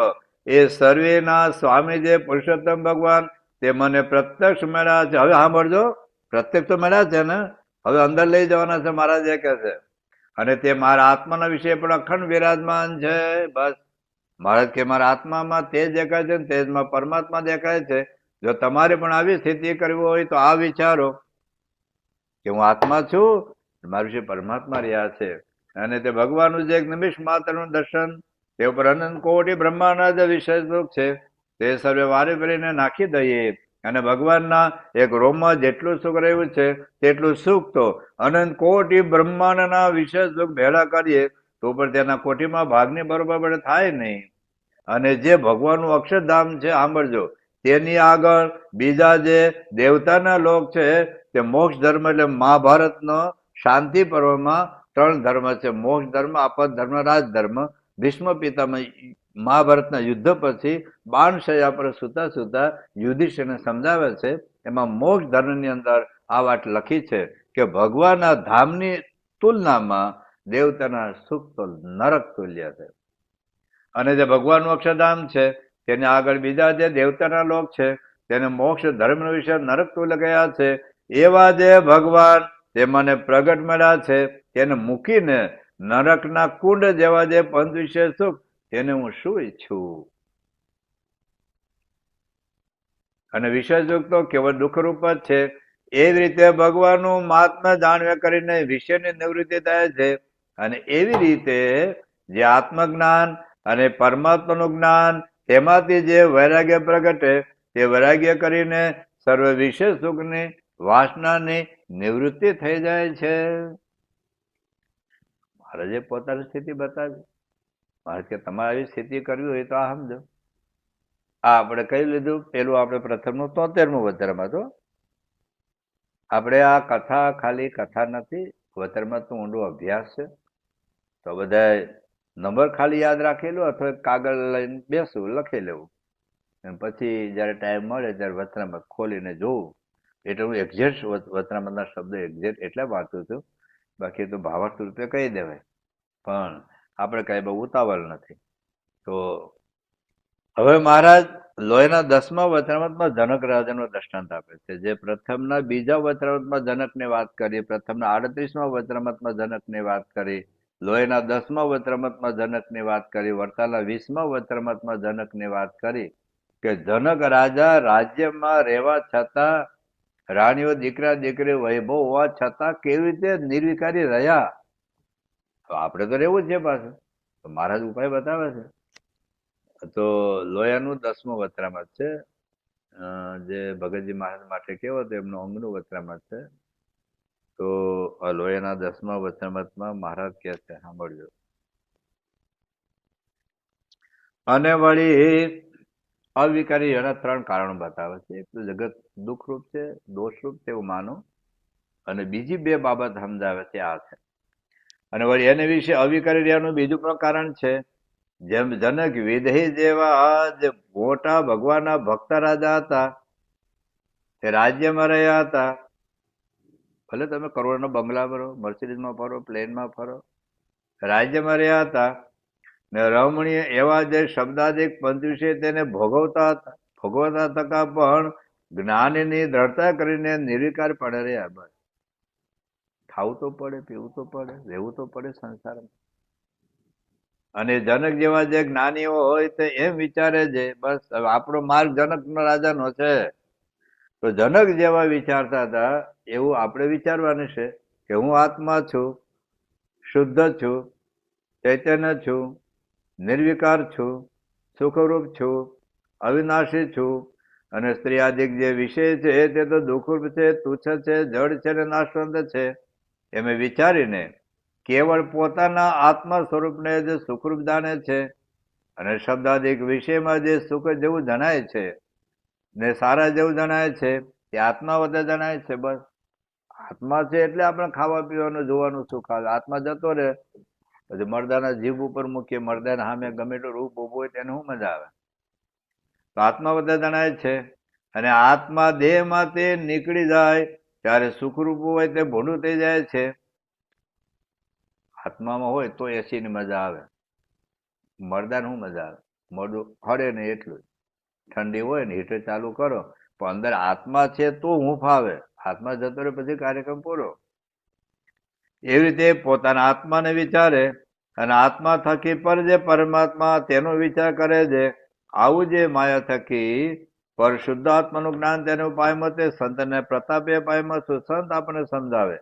એ સર્વેના સ્વામી જે પુરુષોત્તમ ભગવાન, તે મને પ્રત્યક્ષ મળ્યા છે. હવે સાંભળજો, પ્રત્યક્ષ તો મળ્યા છે ને, હવે અંદર લઈ જવાના છે મહારાજ એ કહે છે. અને તે મારા આત્માના વિશે પણ અખંડ વિરાજમાન છે. બસ મહારાજ કે મારા આત્મામાં તેજ દેખાય છે ને તેજમાં પરમાત્મા દેખાય છે. જો તમારે પણ આવી સ્થિતિ કરવી હોય તો આ વિચારો કે હું આત્મા છું, મારા વિશે પરમાત્મા રહ્યા છે. અને તે ભગવાનનું જે એક નિમિષ માત્રનું દર્શન, તે ઉપર અનંત કોટી બ્રહ્માંડના જે વિષય સુખ છે તે સર્વે વારે કરીને નાખી દઈએ. અને ભગવાનના એક રોમમાં જેટલું સુખ રહ્યું છે તેટલું સુખ તો અનંત કોટી બ્રહ્માંડના વિષય સુખ ભેળા કરીએ તો પણ તેના કોટીમાં ભાગની બરોબર થાય નહીં. અને જે ભગવાનનું અક્ષરધામ છે, સાંભળજો, તેની આગળ બીજા જે દેવતાના લોક છે તે મોક્ષ ધર્મ, એટલે મહાભારતનો શાંતિ પર્વમાં 3 ધર્મ છે, મોક્ષ ધર્મ, આપદ ધર્મ, રાજધર્મ. ભીષ્મ પિતામહ મહાભારતના યુદ્ધ પછી બાણશૈયા પર સુતા સુતા યુધિષ્ઠિરને સમજાવે છે. એમાં મોક્ષ ધર્મની અંદર આ વાત લખી છે કે ભગવાનના ધામની તુલનામાં દેવતાના સુખ તો નરક તુલ્ય છે. અને જે ભગવાનનું અક્ષરધામ છે તેને આગળ બીજા જે દેવતાના લોક છે તેને મોક્ષ ધર્મ વિશે નરક તુલ્ય ગયા છે. એવા જે ભગવાન તે મને પ્રગટ મળ્યા છે, તેને મૂકીને નરકના કુંડ જેવા જે પંચ વિશે સુખ, તેને હું શું ઈચ્છું. અને વિષય સુખ તો કેવળ દુઃખરૂપ જ છે. એવી રીતે ભગવાનનું મહાત્મા જાણવે કરીને વિષયની નિવૃત્તિ થાય છે. અને એવી રીતે જે આત્મજ્ઞાન અને પરમાત્માનું જ્ઞાન તેમાંથી જે વૈરાગ્ય પ્રગટે તે વૈરાગ્ય કરીને સર્વ વિશેષ સુખની વાસનાની નિવૃત્તિ થઈ જાય છે. મહારાજે પોતાની સ્થિતિ બતાવી. મહારાજ કે તમારે આવી સ્થિતિ કરવી હોય તો આ સમજો. આ આપણે કહી લીધું પેલું આપણે પ્રથમનું 73મું વચરામૃત. આપણે આ કથા ખાલી કથા નથી, વચરામૃતનો ઊંડો અભ્યાસ છે. તો બધા નંબર ખાલી યાદ રાખેલું અથવા કાગળ લઈને બેસવું, લખી લેવું, અને પછી જયારે ટાઈમ મળે ત્યારે વચરામૃત ખોલીને જોવું. એટલે હું એક્ઝેક્ટ વચરામૃતના શબ્દ એક્ઝેક્ટ એટલે વાંચું છું, બાકી તો ભાવાર્થ રૂપે કહી દેવાય, પણ આપણે કઈ બહુ ઉતાવળ નથી. તો હવે મહારાજ લોહીના 10મા વચરામૃતમાં જનક રાજાનો દ્રષ્ટાંત આપે છે. જે પ્રથમના બીજા વચરામૃતમાં જનકની વાત કરી, પ્રથમના 38મા વચરામૃતમાં જનકની વાત કરી, લોહીના 10મા વચરામૃતમાં જનકની વાત કરી, વરતાલના 20મા વચરામૃતમાં જનકની વાત કરી કે જનક રાજા રાજ્યમાં રહેવા છતાં, રાણીઓ દીકરા દીકરી વૈભવ હોવા છતાં કેવી રીતે નિર્વિકારી રહ્યા. તો આપણે તો રહેવું જ છે પાછું. તો મહારાજ ઉપાય બતાવે છે. તો લોયાનું 10મું વચરામૃત છે, જે ભગતજી મહારાજ માટે કેવો હતો એમનો અંગનું વચરામૃત છે. તો લોયાના 10મા વચરામૃતમાં મહારાજ કહે છે, સાંભળજો. અને વળી અવિકારી એના 3 કારણો બતાવે છે. એક તો જગત દુઃખરૂપ છે, દોષરૂપ છે એવું માનો, અને બીજી 2 બાબત સમજાવે છે, આ છે. અને વળી એને વિશે અવિકારી રહેવાનું બીજું પણ કારણ છે. જેમ જનક વિદેહી જેવા જે મોટા ભગવાનના ભક્ત રાજા હતા, તે રાજ્યમાં રહ્યા હતા. ભલે તમે કરોડના બંગલા ફરો, મર્સિડીઝમાં ફરો, પ્લેનમાં ફરો, રાજ્યમાં રહ્યા હતા. ને રમણીય એવા જે શબ્દાદિક પંચ વિશે તેને ભોગવતા થતા પણ જ્ઞાનની દ્રઢતા કરીને નિર્વિકાર પડે રહ્યા. બસ ખાવું તો પડે, પીવું તો પડે, રહેવું તો પડે સંસારમાં. અને જનક જેવા જે જ્ઞાનીઓ હોય તે એમ વિચારે છે, બસ આપણો માર્ગ જનક રાજાનો છે. તો જનક જેવા વિચારતા હતા એવું આપણે વિચારવાનું છે કે હું આત્મા છું, શુદ્ધ છું, ચૈતન્ય છું, નિર્વિકાર છું, સુખરૂપ છું, અવિનાશી છું, અને સ્ત્રીયાદિક જે વિષય છે તે તો દુઃખરૂપ છે, તુચ્છ છે, જડ છે અને નાશવંત છે. એમ વિચારીને કેવળ પોતાના આત્મા સ્વરૂપને જે સુખરૂપ જાણે છે, અને શબ્દાદિક વિષયમાં જે સુખ જેવું જણાય છે ને સારા જેવું જણાય છે, એ આત્મા વધે જણાય છે. બસ આત્મા છે એટલે આપણે ખાવા પીવાનું જોવાનું સુખ આવે. આત્મા જતો રહે પછી મરદાના જીભ ઉપર મૂકીએ, મરદાના સામે ગમે એટલું રૂપ ઉભું હોય તેને શું મજા આવે. તો આત્મા વધે જણાય છે, અને આત્મા દેહમાં તે નીકળી જાય ત્યારે સુખરૂપ હોય તે ભૂંડું થઈ જાય છે. આત્મામાં હોય તો એસી ની મજા આવે, મરદાને શું મજા આવે, મોઢું હળે ને એટલું. ઠંડી હોય ને હીટર ચાલુ કરો, પણ અંદર આત્મા છે તો હું ફાવે. આત્મા જતો રહે પછી કાર્યક્રમ પૂરો. એવી રીતે પોતાના આત્માને વિચારે, અને આત્મા થકી પર જે પરમાત્મા તેનો વિચાર કરે છે. આવું જે માયા થકી પર શુદ્ધ આત્માનું જ્ઞાન તેનું પાયમાં, તે સંતને પ્રતાપે પાયમાં સંત આપણને સમજાવે.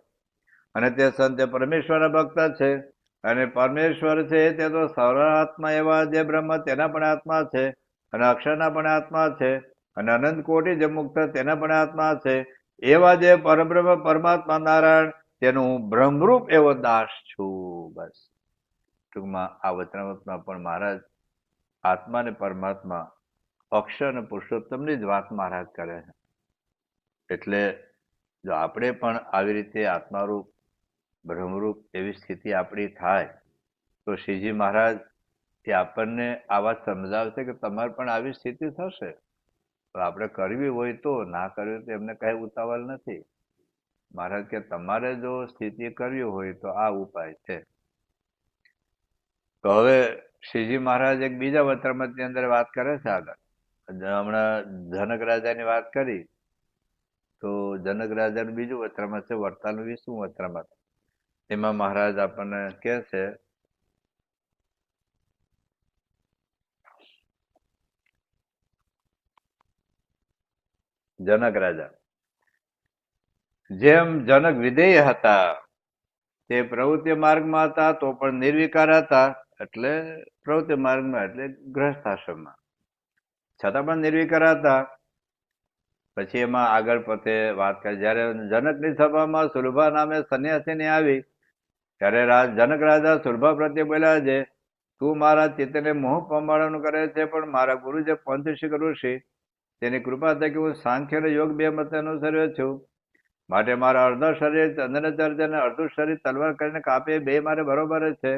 અને તે સંત પરમેશ્વરના ભક્ત છે, અને પરમેશ્વર છે તે તો સર્વાત્મા એવા જે બ્રહ્મ તેના પણ આત્મા છે, અને અક્ષરના પણ આત્મા છે, અને અનંત કોટી જે મુક્ત તેના પણ આત્મા છે. એવા જે પરબ્રહ્મ પરમાત્મા નારાયણ તેનું બ્રહ્મરૂપ એવો દાસ છું. બસ ટૂંકમાં આ વચનામૃતમાં પણ મહારાજ આત્મા ને પરમાત્મા, અક્ષર અને પુરુષોત્તમની જ વાત મહારાજ કરે છે. એટલે જો આપણે પણ આવી રીતે આત્મારૂપ બ્રહ્મરૂપ એવી સ્થિતિ આપણી થાય તો શ્રીજી મહારાજ એ આપણને આ વાત સમજાવશે કે તમારે પણ આવી સ્થિતિ થશે. તો આપણે કરવી હોય તો, ના કરવી તો એમને કઈ ઉતાવળ નથી. મહારાજ કે તમારે જો સ્થિતિ કરવી હોય તો આ ઉપાય છે. તો હવે શ્રીજી મહારાજ એક બીજા વચરામૃતની અંદર વાત કરે છે આગળ. હમણાં જનક રાજાની વાત કરી, તો જનક રાજાનું બીજું વચરામૃત છે, વરતાલનું 20મું વચરામૃત. એમાં મહારાજ આપણને કહે છે, જનક રાજા જેમ જનક વિધેય હતા, તે પ્રવૃત્તિ માર્ગમાં હતા તો પણ નિર્વિકાર હતા, એટલે પ્રવૃત્તિ માર્ગમાં એટલે ગ્રહસ્થ આશ્રમમાં, છતાં પણ નિર્વિકાર હતા. પછી એમાં આગળ પોતે વાત કરી, જયારે જનકની સભામાં સુલભા નામે સંન્યાસીની આવી ત્યારે જનક રાજા સુલભા પ્રત્યે બોલ્યા છે, તું મારા ચિત્તને મોહ પમાડવાનું કરે છે, પણ મારા ગુરુ જે પંચશીક ઋષિ તેની કૃપા થકી હું સાંખ્ય અને યોગ બે મત અનુસર્યો છું. માટે મારા અડધો શરીર ચંદનચર્ચ અને અડધું શરીર તલવાર કરીને કાપે, બે મારે બરોબર જ છે.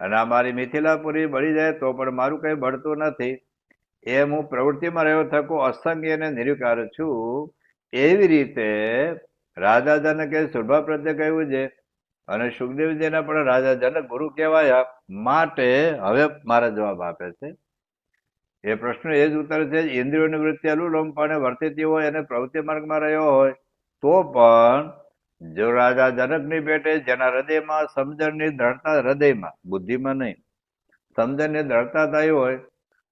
અને આ મારી મિથિલાપુરી બળી જાય તો પણ મારું કઈ બળતું નથી. એમ હું પ્રવૃત્તિમાં રહ્યો થકો અસંગી અને નિર્વિકાર છું. એવી રીતે રાજા જનકે સુલભા પ્રત્યે કહ્યું છે. અને સુખદેવજીના પણ રાજા જનક ગુરુ કહેવાયા. માટે હવે મારા જવાબ આપે છે. એ પ્રશ્ન એ જ ઉત્તર છે, ઇન્દ્રિયોની વૃત્તિ અનુલોમપણે વર્તિતી હોય અને પ્રવૃત્તિ માર્ગમાં રહ્યો હોય તો પણ જો રાજા જનકની પેટે જેના હૃદયમાં સમજણની દ્રઢતા, હૃદયમાં બુદ્ધિમાં નહીં, સમજણની દ્રઢતા થઈ હોય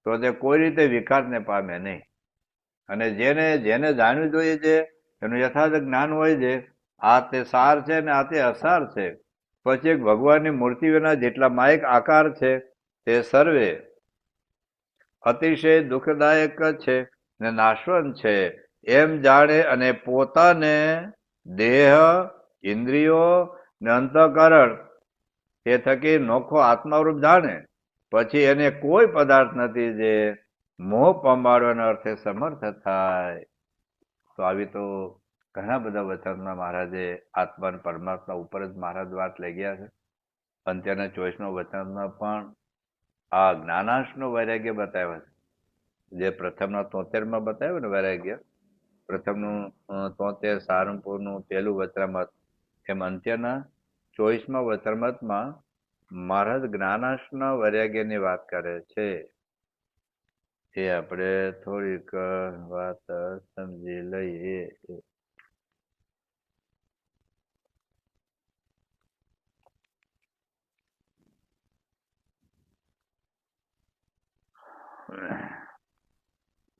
તો તે કોઈ રીતે વિકારને પામે નહીં. અને જેને જેને જાણવું જોઈએ છે એનું યથાર્થ જ્ઞાન હોય છે, આ તે સાર છે ને આ તે અસાર છે. પછી એક ભગવાનની મૂર્તિ વિના જેટલા માયક આકાર છે તે સર્વે અતિશય દુઃખદાયક છે ને નાશવંત છે એમ જાણે અને પોતાને દેહ, ઇન્દ્રિયો ને અંતઃકરણ તે થકી નોખો આત્મારૂપ જાણે, પછી એને કોઈ પદાર્થ નથી જે મોહ પમાડવાના અર્થે સમર્થ થાય. તો આવી તો ઘણા બધા વચનમાં મહારાજે આત્મા અને પરમાત્મા ઉપર જ મહારાજ વાત લઈ ગયા છે. અંત્યના 24મા વચનમાં પણ આ જ્ઞાનાંશનો વૈરાગ્ય બતાવ્યો છે. જે પ્રથમના 73માં બતાવ્યું ને વૈરાગ્ય, પ્રથમનું 73 સારંગપુરનું પહેલું વચનામત, એમ અંત્યના 24મા વચનામતમાં મહારાજ જ્ઞાનાંશના વૈરાગ્યની વાત કરે છે. એ આપણે થોડીક વાત સમજી લઈએ.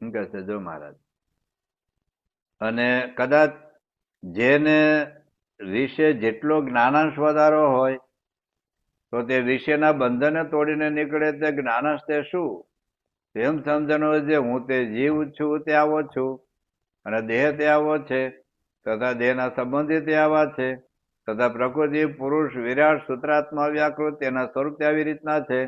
શું કહે છે જો મહારાજ, અને કદાચ જેને વિશે જેટલો જ્ઞાનાંશ વધારો હોય તો તે વિષયના બંધને તોડીને નીકળે તે જ્ઞાનાંશ તે શું? એમ સમજણ છે હું તે જીવ છું તે આવો છું, અને દેહ તે આવો છે, તથા દેહના સંબંધી તે આવા છે, તથા પ્રકૃતિ, પુરુષ, વિરાટ, સૂત્રાત્મા, વ્યાકૃત તેના સ્વરૂપ તે આવી રીતના છે,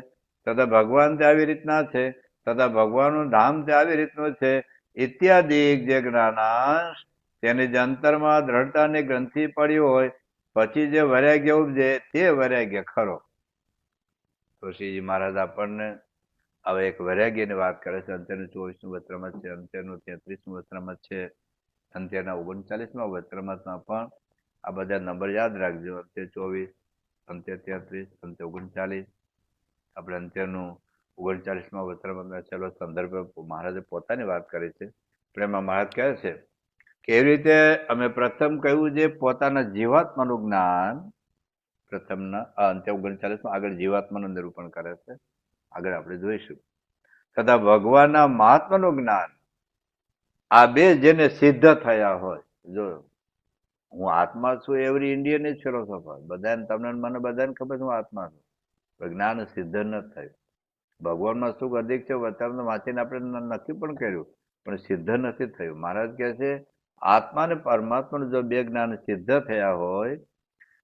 તથા ભગવાન તે આવી રીતના છે, તથા ભગવાનનું ધામ તે આવી રીતનું છે, ઇત્યાદિ જે જ્ઞાનાંશ તેની જે અંતરમાં દ્રઢતાની ગ્રંથિ પડી હોય પછી જે વૈરાગ્ય ઉપજે તે વૈરાગ્ય ખરો. તો શ્રીજી મહારાજ આપણને હવે એક વૈરાગ્યની વાત કરે છે. અંત્યનું 24મું વચનામત છે, અંત્યનું 33મું વચનામત છે, અંત્યના 39મા વચનામતમાં પણ આ બધા નંબર યાદ રાખજો. અંત્ય 24, અંત્ય 33, અંત્ય 39. આપણે અંત્યનું 39મા વચનામતના છેલ્લો સંદર્ભ મહારાજે પોતાની વાત કરી છે. પણ એમાં મહારાજ કહે છે કે એવી રીતે અમે પ્રથમ કહ્યું છે પોતાના જીવાત્માનું જ્ઞાન, પ્રથમના અંત્ય 39માં આગળ જીવાત્માનું નિરૂપણ કરે છે, આગળ આપણે જોઈશું. તથા ભગવાનના મહાત્માનું જ્ઞાન, આ બે જેને સિદ્ધ થયા હોય, જો હું આત્મા છું એવરી ઇન્ડિયન જ ફિલોસોફર, બધાને તમને મને બધાને ખબર છે હું આત્મા છું, જ્ઞાન સિદ્ધ ન થયું. ભગવાનમાં સુખ અધિક છે વચન વાંચીને આપણે નક્કી પણ કર્યું, પણ સિદ્ધ નથી થયું. મહારાજ કહે છે આત્મા ને પરમાત્માનું જો બે જ્ઞાન સિદ્ધ થયા હોય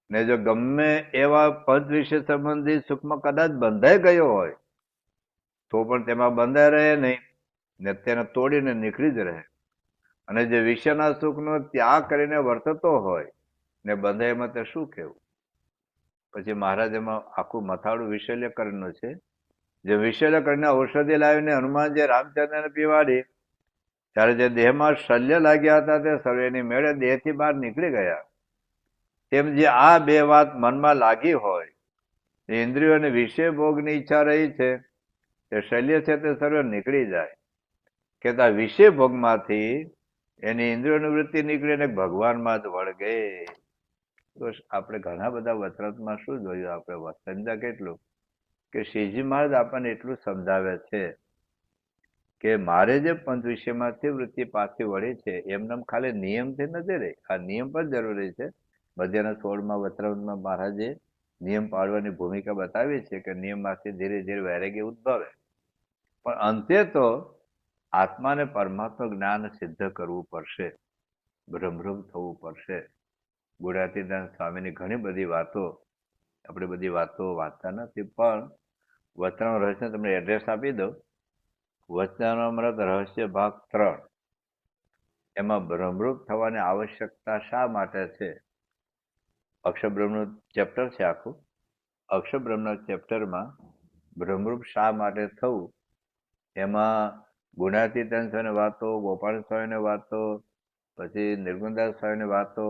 ને જો ગમે એવા પંચ વિશે સંબંધી સુખમાં કદાચ બંધાઈ ગયો હોય તો પણ તેમાં બંધાઈ રહે નહીં ને તેને તોડીને નીકળી જ રહે. અને જે વિષયના સુખનો ત્યાગ કરીને વર્તતો હોય ને બંધાઈમાં તે શું કહેવું. પછી મહારાજ એમાં આખું મથાળું વિશલ્યકરણનું છે. જે વિશલ્યકરણને ઔષધિ લાવીને હનુમાનજી રામચંદ્રને પીવાડી ત્યારે જે દેહમાં શલ્ય લાગ્યા હતા તે સર્વેની મેળે દેહથી બહાર નીકળી ગયા. તેમ જે આ બે વાત મનમાં લાગી હોય, ઇન્દ્રિયોને વિષય ભોગની ઈચ્છા રહી છે, તે શલ્ય છે તે સર્વે નીકળી જાય. કે આ વિષય ભોગમાંથી એની ઇન્દ્રિયોની વૃત્તિ નીકળીને ભગવાનમાં જ વળગે. તો આપણે ઘણા બધા વચનામાં શું જોયું, આપણે સમજા કેટલું કે શ્રીજી મહારાજ આપણને એટલું સમજાવે છે કે મારે જે પંચ વિષયમાંથી વૃત્તિ પાછી વળી છે એમને ખાલી નિયમથી નથી રહી, આ નિયમ પણ જરૂરી છે. મધ્યના 16મા વચનામૃતમાં મહારાજે નિયમ પાળવાની ભૂમિકા બતાવી છે કે નિયમમાંથી ધીરે ધીરે વૈરાગ્ય ઉદ્ભવે, પણ અંતે તો આત્માને પરમાત્મા જ્ઞાન સિદ્ધ કરવું પડશે, બ્રહ્મરૂપ થવું પડશે. ગુણાતીતાનંદ સ્વામીની ઘણી બધી વાતો, આપણે બધી વાતો વાંચતા નથી, પણ વચનામૃત રહસ્ય તમને એડ્રેસ આપી દઉં. વચનામૃત રહસ્ય ભાગ 3, એમાં બ્રહ્મરૂપ થવાની આવશ્યકતા શા માટે છે? અક્ષરબ્રહ્મનું ચેપ્ટર છે આખું. અક્ષરબ્રહ્મના ચેપ્ટરમાં બ્રહ્મરૂપ શા માટે થવું, એમાં ગુણાતીતાનંદ સ્વામીની વાતો, ગોપાલ સ્વામીની વાતો, પછી નિર્ગુણદાસ સ્વામીની વાતો,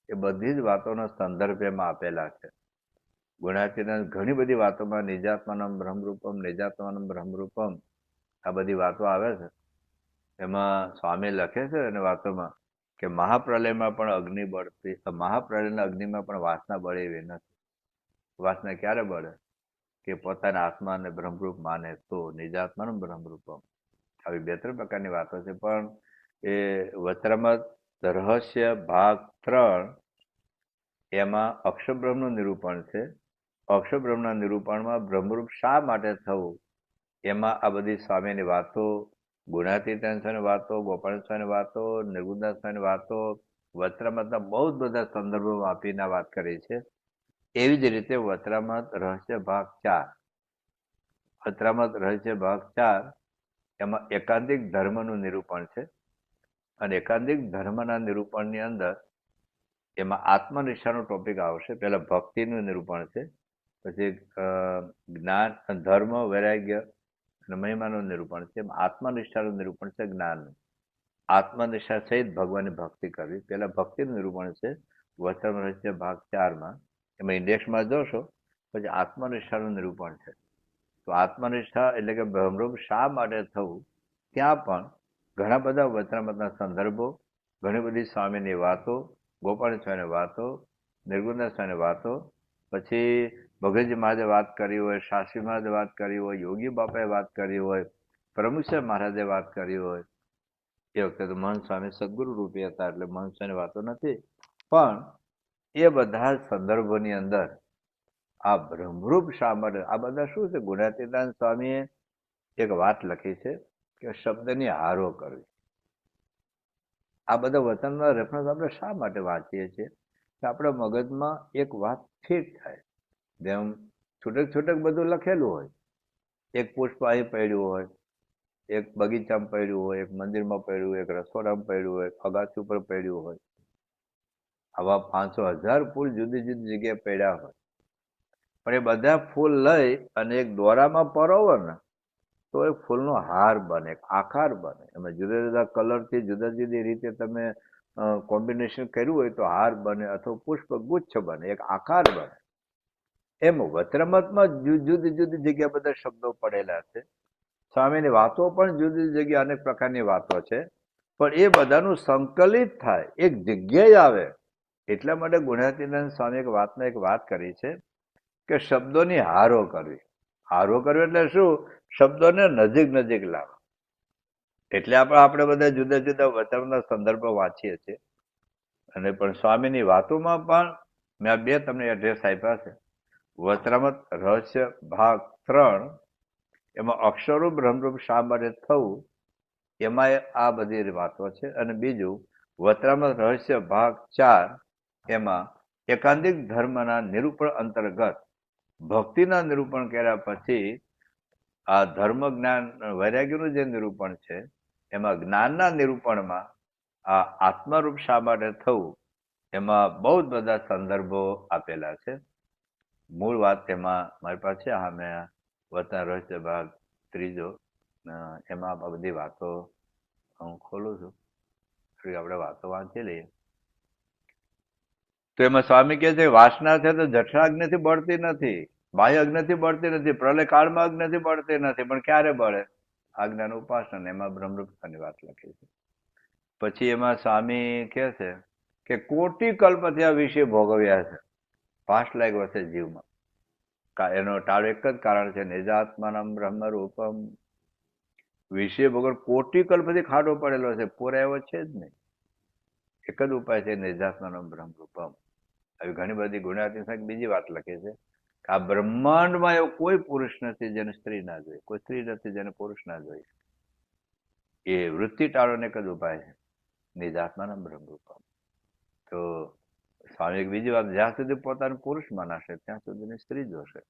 એ બધી જ વાતોનો સંદર્ભ એમાં આપેલા છે. ગુણાતીતાનંદ ઘણી બધી વાતોમાં નિજાત્માનમ બ્રહ્મરૂપમ, નિજાત્માનમ બ્રહ્મરૂપમ, આ બધી વાતો આવે છે. એમાં સ્વામી લખે છે અને વાતોમાં કે મહાપ્રલયમાં પણ અગ્નિ બળતી, મહાપ્રલયના અગ્નિમાં પણ વાસના બળે એવી નથી. વાસના ક્યારે બળે? કે પોતાના આત્માને બ્રહ્મરૂપ માને તો. નિજાત્માનું બ્રહ્મરૂપમ, આવી 2-3 પ્રકારની વાતો છે. પણ એ વચનામૃત રહસ્ય ભાગ 3, એમાં અક્ષરબ્રહ્મનું નિરૂપણ છે. અક્ષરબ્રહ્મના નિરૂપણમાં બ્રહ્મરૂપ શા માટે થવું, એમાં આ બધી સ્વામીની વાતો, ગુણાતીતાનંદ સ્વામીની વાતો, ગોપાલ સ્વામીની વાતો, નિર્ગુણદાસ સ્વામીની વાતો, વચનામૃતના બહુ જ બધા સંદર્ભો આપીને વાત કરી છે. એવી જ રીતે વચનામૃત રહસ્ય ભાગ 4, વચનામૃત રહસ્ય ભાગ 4, એમાં એકાંતિક ધર્મનું નિરૂપણ છે. અને એકાંતિક ધર્મના નિરૂપણની અંદર એમાં આત્મનિષ્ઠાનો ટોપિક આવશે. પહેલા ભક્તિનું નિરૂપણ છે, પછી જ્ઞાન, ધર્મ, વૈરાગ્ય અને મહિમાનું નિરૂપણ છે. એમાં આત્મનિષ્ઠાનું નિરૂપણ છે, જ્ઞાનનું. આત્મનિષ્ઠા સહિત ભગવાનની ભક્તિ કરવી, પહેલા ભક્તિનું નિરૂપણ છે વચનામૃત રહસ્ય ભાગ 4માં. એમાં ઇન્ડેક્સમાં જોશો, પછી આત્મનિષ્ઠાનું નિરૂપણ છે. તો આત્મનિષ્ઠા એટલે કે બ્રહ્મરૂપ શા માટે થવું, ત્યાં પણ ઘણા બધા વચનામૃતના સંદર્ભો, ઘણી બધી સ્વામીની વાતો, ગોપાલ સ્વામીની વાતો, નિર્ગુણદાસ સ્વામીની વાતો, પછી ભગતજી મહારાજે વાત કરી હોય, શાસ્ત્રી મહારાજે વાત કરી હોય, યોગી બાપાએ વાત કરી હોય, પ્રમુખ મહારાજે વાત કરી હોય. એ વખતે તો મહંત સ્વામી સદગુરુ રૂપી હતા, એટલે મહંત સ્વામીની વાતો નથી. પણ એ બધા સંદર્ભોની અંદર આ બ્રહ્મરૂપ શા માટે, આ બધા શું છે? ગુણાતીતાનંદ સ્વામીએ એક વાત લખી છે કે શબ્દની હારો કરવી. આ બધા વચનના રેફરન્સ આપણે શા માટે વાંચીએ છીએ? કે આપણા મગજમાં એક વાત ફિટ થાય. જેમ છૂટક છૂટક બધું લખેલું હોય, એક પુષ્પ અહીં પડ્યું હોય, એક બગીચામાં પડ્યું હોય, એક મંદિરમાં પડ્યું હોય, એક રસોડામાં પડ્યું હોય, અગાસી ઉપર પડ્યું હોય, આવા 500,000 ફૂલ જુદી જુદી જગ્યાએ પડ્યા હોય. પણ એ બધા ફૂલ લઈ અને એક દોરામાં પરોવો ને તો એ ફૂલનો હાર બને, એક આકાર બને. એમાં જુદા જુદા કલરથી જુદા જુદી રીતે તમે કોમ્બિનેશન કર્યું હોય તો હાર બને, અથવા પુષ્પ ગુચ્છ બને, એક આકાર બને. એમ વચનામૃતમાં જુદી જુદી જગ્યા બધા શબ્દો પડેલા છે. સ્વામીની વાતો પણ જુદી જુદી જગ્યા અનેક પ્રકારની વાતો છે, પણ એ બધાનું સંકલિત થાય, એક જગ્યાએ આવે. એટલા માટે ગુણાતીતાનંદ સ્વામી એક વાત કરી છે કે શબ્દોની હારો કરવી. હારો કરવી એટલે શું? શબ્દોને નજીક નજીક લાવવા. એટલે આપણે બધા જુદા જુદા વચનના સંદર્ભો વાંચીએ છીએ. અને પણ સ્વામીની વાતોમાં પણ મેં આ 2 તમને એડ્રેસ આપ્યા છે. વચનામૃત રહસ્ય ભાગ 3, એમાં અક્ષરો બ્રહ્મરૂપ શા માટે થવું, એમાં આ બધી વાતો છે. અને બીજું વચનામૃત રહસ્ય ભાગ 4, એમાં એકાંતિક ધર્મના નિરૂપણ અંતર્ગત ભક્તિના નિરૂપણ કર્યા પછી આ ધર્મ, જ્ઞાન, વૈરાગ્યનું જે નિરૂપણ છે, એમાં જ્ઞાનના નિરૂપણમાં આ આત્મરૂપ શા માટે થવું, એમાં બહુ જ બધા સંદર્ભો આપેલા છે. મૂળ વાત એમાં મારી પાસે હા, મેં વચનામૃત રહસ્ય ભાગ 3, એમાં આ બધી વાતો હું ખોલું છું, આપણે વાતો વાંચી લઈએ. તો એમાં સ્વામી કહે છે વાસના છે તો જઠરા અગ્નિથી બળતી નથી, બાહ્ય અગ્નિથી બળતી નથી, પ્રલય કાળમાં અગ્નિથી બળતી નથી, પણ ક્યારે બળે? આજ્ઞાનું ઉપાસના. એમાં બ્રહ્મરૂપતાની વાત લખી છે. પછી એમાં સ્વામી કહે છે કે કોટી કલ્પથી આ વિષય ભોગવ્યા છે, 5 લાખ વર્ષે જીવમાં. એનો ટાળો એક જ કારણ છે, નિજાત્માનમ બ્રહ્મરૂપમ. વિષય ભોગવ કોટી કલ્પથી ખાડો પડેલો છે, પુરાયો છે જ નહીં. એક જ ઉપાય છે, નિજાત્માનમ બ્રહ્મરૂપમ. આવી ઘણી બધી ગુણાતીત બીજી વાત લખી છે કે આ બ્રહ્માંડમાં એવો કોઈ પુરુષ નથી જેને સ્ત્રી ના જોઈએ, કોઈ સ્ત્રી નથી જેને પુરુષ ના જોઈએ. એ વૃત્તિ ટાળોને એક જ ઉપાય છે, નિજાત્માના બ્રહ્મરૂપમ. તો સ્વામી એક બીજી વાત, જ્યાં સુધી પોતાને પુરુષ મનાશે ત્યાં સુધીની સ્ત્રી જોશે,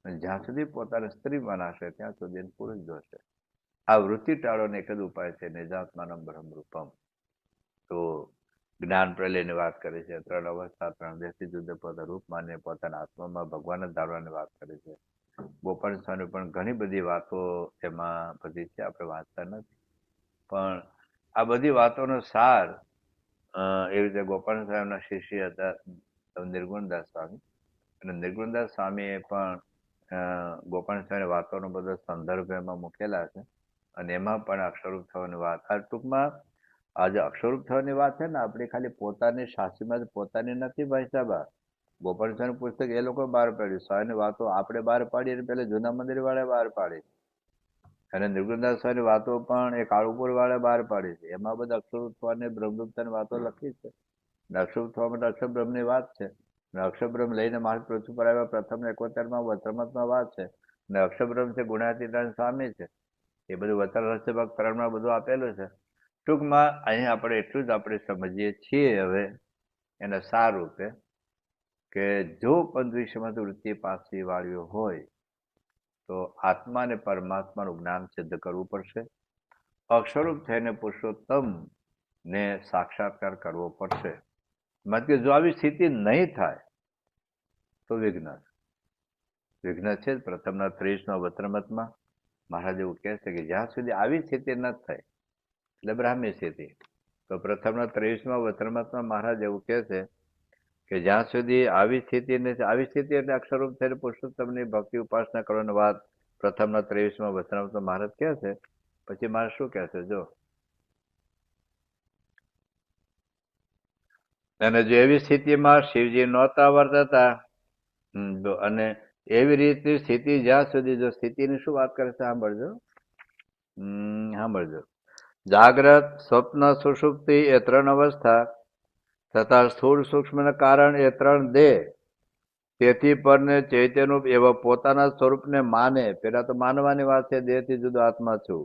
અને જ્યાં સુધી પોતાને સ્ત્રી મનાશે ત્યાં સુધી પુરુષ જોશે. આ વૃત્તિ ટાળોને એક જ ઉપાય છે, નિજાત્માનમ બ્રહ્મરૂપમ. તો જ્ઞાન પ્રલયની વાત કરી છે, 3 અવસ્થા 3 દેહથી જુદા પોતા રૂપ માને પોતાના આત્મામાં ભગવાન જ ધારવાની વાત કરી છે. ગોપાલ સ્વામી પણ ઘણી બધી વાતો એમાં બધી છે, આપણે વાંચતા નથી, પણ આ બધી વાતોનો સાર એવી રીતે ગોપાલ સ્વામીના શિષ્ય હતા નિર્ગુણદાસ સ્વામી, અને નિર્ગુણદાસ સ્વામીએ પણ ગોપાલ સ્વામી વાતોનો બધો સંદર્ભ એમાં મૂકેલા છે, અને એમાં પણ અક્ષરરૂપ થવાની વાત. આ ટૂંકમાં આ જે અક્ષરરૂપ થવાની વાત છે ને, આપણી ખાલી પોતાની શાસ્ત્રીમાં પોતાની નથી ભાઈ સાહેબ. ગોપાલ સ્વામી પુસ્તક એ લોકો બહાર પાડ્યું, સ્વામીની વાતો આપણે બહાર પાડીએ એટલે પેલા જૂના મંદિર વાળા બહાર પાડી, અને નિર્ગુણદાસ સ્વામીની વાતો પણ એ કાળુપુર વાળા બહાર પાડી છે. એમાં બધા અક્ષરરૂપ થવાની બ્રહ્મરૂપતાની વાતો લખી છે. અક્ષરરૂપ થવા માટે અક્ષર બ્રહ્મની વાત છે, અક્ષર બ્રહ્મ લઈને માર્ગ પૃથ્વી પર આવ્યા પ્રથમ 71માં વચનામૃતમાં વાત છે, અને અક્ષર બ્રહ્મ છે ગુણાતીતાન સ્વામી છે. એ બધું વચન રહસ્ય ભાગ 3માં બધું આપેલું છે. ટૂંકમાં અહીં આપણે એટલું જ આપણે સમજીએ છીએ હવે એના સાર રૂપે કે જો પંચવિષયમાં વૃત્તિ પાછી વાળ્યો હોય તો આત્મા અને પરમાત્માનું જ્ઞાન સિદ્ધ કરવું પડશે. અક્ષરરૂપ થઈને પુરુષોત્તમ ને સાક્ષાત્કાર કરવો પડશે. મત કે જો આવી સ્થિતિ નહીં થાય તો વિઘ્ન છે. પ્રથમના 23માં વચનામૃતમાં મહારાજ એવું કહે છે કે જ્યાં સુધી આવી સ્થિતિ ન થાય એટલે બ્રાહ્મી સ્થિતિ, તો પ્રથમના 23માં વચનામૃતમાં મહારાજ એવું કહે છે કે જ્યાં સુધી આવી સ્થિતિ નથી, આવી સ્થિતિ એટલે અક્ષરરૂપ થઈને પુરુષોત્તમની ભક્તિ ઉપાસના કરવાની વાત પ્રથમના 23માં વચનામૃતમાં મહારાજ કહે છે. પછી મહારાજ શું કહે છે જો, અને જો એવી સ્થિતિમાં શિવજી નહોતા વર્તતા, અને એવી રીતની સ્થિતિ જ્યાં સુધી, જો સ્થિતિની શું વાત કરે છે સાંભળજો, સાંભળજો. જાગ્રત, સ્વપ્ન, સુષુપ્તિ એ 3 અવસ્થા તથા સ્થૂળ સૂક્ષ્મના કારણ એ 3 દેહ, તેથી પરને ચૈત્યરૂપ એવા પોતાના સ્વરૂપને માને. પેલા તો માનવાની વાત છે, દેહથી જુદો આત્મા છું,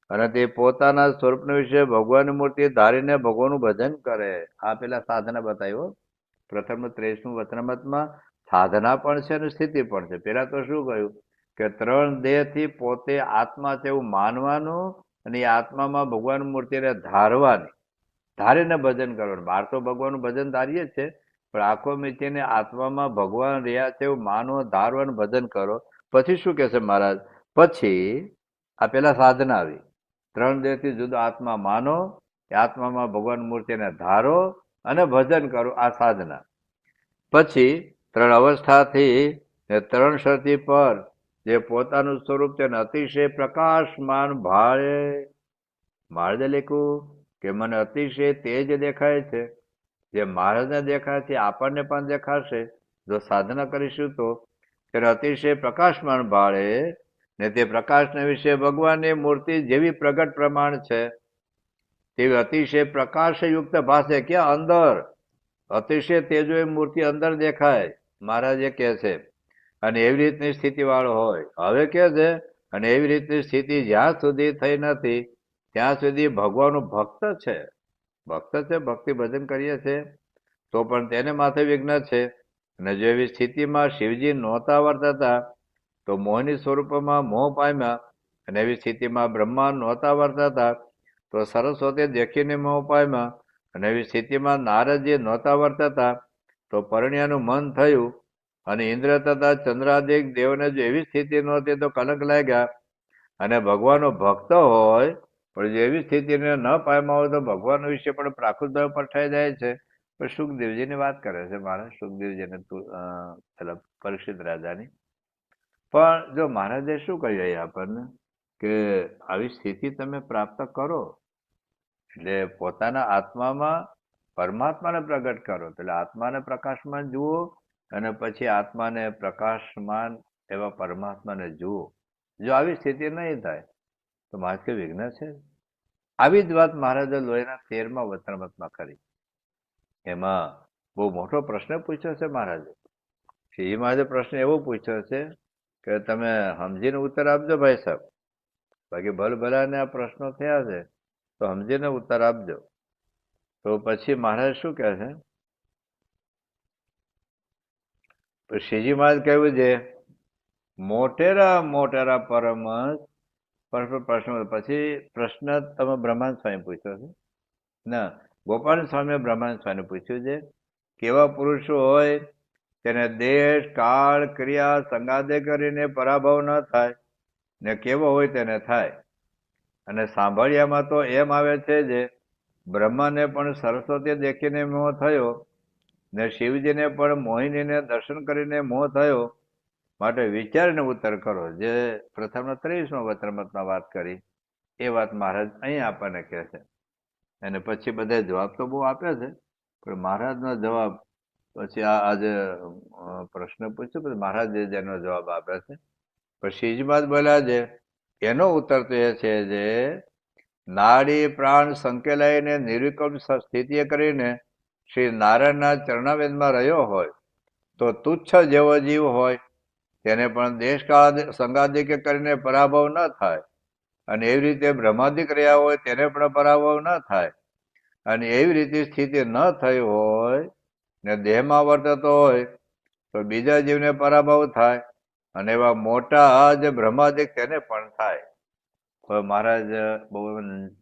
અને તે પોતાના સ્વરૂપને વિશે ભગવાનની મૂર્તિ ધારીને ભગવાનનું ભજન કરે. આ પેલા સાધના બતાવ્યો પ્રથમ 23મું વચનામૃતમાં. સાધના પણ છે અને સ્થિતિ પણ છે. પેલા તો શું કહ્યું કે 3 દેહથી પોતે આત્મા છે એવું માનવાનું, અને એ આત્મામાં ભગવાન મૂર્તિને ધારવાની, ધારીને ભજન કરવાનું. બહાર તો ભગવાનનું ભજન ધારીએ છે, પણ આંખો મીચીને આત્મામાં ભગવાન રહ્યા છે એવું માનો, ધારવાનું ભજન કરો. પછી શું કહે છે મહારાજ, પછી આ પેલા સાધના આવી, 3 દેહથી જુદો આત્મા માનો, એ આત્મામાં ભગવાન મૂર્તિને ધારો અને ભજન કરો, આ સાધના. પછી 3 અવસ્થાથી 3 શરતી પર જે પોતાનું સ્વરૂપ છે અતિશય પ્રકાશમાન ભાળે. મહારાજે લખ્યું કે મને અતિશય તેજ દેખાય છે, જે મહારાજને દેખાય છે આપણને પણ દેખાશે જો સાધના કરીશું તો. તેને અતિશય પ્રકાશમાન ભાળે, ને તે પ્રકાશના વિશે ભગવાનની મૂર્તિ જેવી પ્રગટ પ્રમાણ છે તેવી અતિશય પ્રકાશયુક્ત ભાષે. ક્યાં? અંદર. અતિશય તેજો એ મૂર્તિ અંદર દેખાય, મહારાજે કહે છે. અને એવી રીતની સ્થિતિ વાળો હોય. હવે કે છે, અને એવી રીતની સ્થિતિ જ્યાં સુધી થઈ નથી ત્યાં સુધી ભગવાનનું ભક્ત છે. ભક્તિ ભજન કરીએ છે તો પણ તેને માથે વિઘ્ન છે. અને જો એવી સ્થિતિમાં શિવજી નહોતા વર્તતા તો મોહની સ્વરૂપમાં મોહ પામ્યા, અને એવી સ્થિતિમાં બ્રહ્મા નહોતા વર્તતા તો સરસ્વતી દેખીને મોહ પામ્યા, અને એવી સ્થિતિમાં નારદજી નહોતા વર્તતા તો પરણ્યાનું મન થયું, અને ઇન્દ્ર તથા ચંદ્રાદિક દેવને જો એવી સ્થિતિ નહોતી તો કલંક લાગ્યા. અને ભગવાનનો ભક્ત હોય પણ એવી સ્થિતિને ન પામ્યા હોય તો ભગવાન વિશે પણ પ્રાકૃતભાવ પઠાઈ જાય છે. પણ સુખદેવજીની વાત કરે છે મહારાજ, સુખદેવજીને પરીક્ષિત રાજાની. પણ જો મહારાજે શું કહ્યું આપણને કે આવી સ્થિતિ તમે પ્રાપ્ત કરો એટલે પોતાના આત્મામાં પરમાત્માને પ્રગટ કરો, એટલે આત્માને પ્રકાશમાન જુઓ, અને પછી આત્માને પ્રકાશમાન એવા પરમાત્માને જુઓ. જો આવી સ્થિતિ નહીં થાય તો મહારાજ કે વિઘ્ન છે. આવી જ વાત મહારાજે લોહીના 13મા વચનામૃતમાં કરી. એમાં બહુ મોટો પ્રશ્ન પૂછ્યો છે મહારાજે. શ્રીજી મહારાજે પ્રશ્ન એવો પૂછ્યો છે કે તમે સમજીને ઉત્તર આપજો ભાઈ સાહેબ. બાકી ભલભલાને આ પ્રશ્નો થયા છે તો સમજીને ઉત્તર આપજો. તો પછી મહારાજ શું કહે છે? તો શ્રીજી મહારાજ કહ્યું છે મોટેરા મોટેરા પરમહંસ પ્રશ્ન. પછી પ્રશ્ન તમે બ્રહ્માંડ સ્વામી પૂછ્યો છે ના, ગોપાલ સ્વામી બ્રહ્માંડ સ્વામી પૂછ્યું છે કેવા પુરુષો હોય તેને દેશ કાળ ક્રિયા સંગાદે કરીને પરાભવ ન થાય ને કેવો હોય તેને થાય. અને સાંભળ્યામાં તો એમ આવે છે જે બ્રહ્માને પણ સરસ્વતી દેખીને મોહ થયો ને શિવજીને પણ મોહિનીને દર્શન કરીને મોહ થયો. માટે વિચારીને ઉત્તર કરો. જે પ્રથમના 23મા વચનામૃતમાં વાત કરી એ વાત મહારાજ અહીં આપણને કહે છે. અને પછી બધા જવાબ તો બહુ આપ્યા છે પણ મહારાજનો જવાબ પછી આજે પ્રશ્ન પૂછ્યો પછી મહારાજે જેનો જવાબ આપ્યો છે પછી શ્રીજી મહારાજ બોલ્યા છે એનો ઉત્તર તો એ છે જે નાડી પ્રાણ સંકેલાઈને નિર્વિકલ્પ સ્થિતિએ કરીને શ્રી નારાયણના ચરણાવેદમાં રહ્યો હોય તો તુચ્છ જેવો જીવ હોય તેને પણ દેશકાળ સંગાદિકે કરીને પરાભવ ન થાય. અને એવી રીતે બ્રહ્માદિક રહ્યા હોય તેને પણ પરાભવ ન થાય. અને એવી રીતે સ્થિતિ ન થઈ હોય ને દેહમાં વર્તતો હોય તો બીજા જીવને પરાભવ થાય. અને એવા મોટા જે બ્રહ્માદિક તેને પણ થાય. હવે મહારાજ બહુ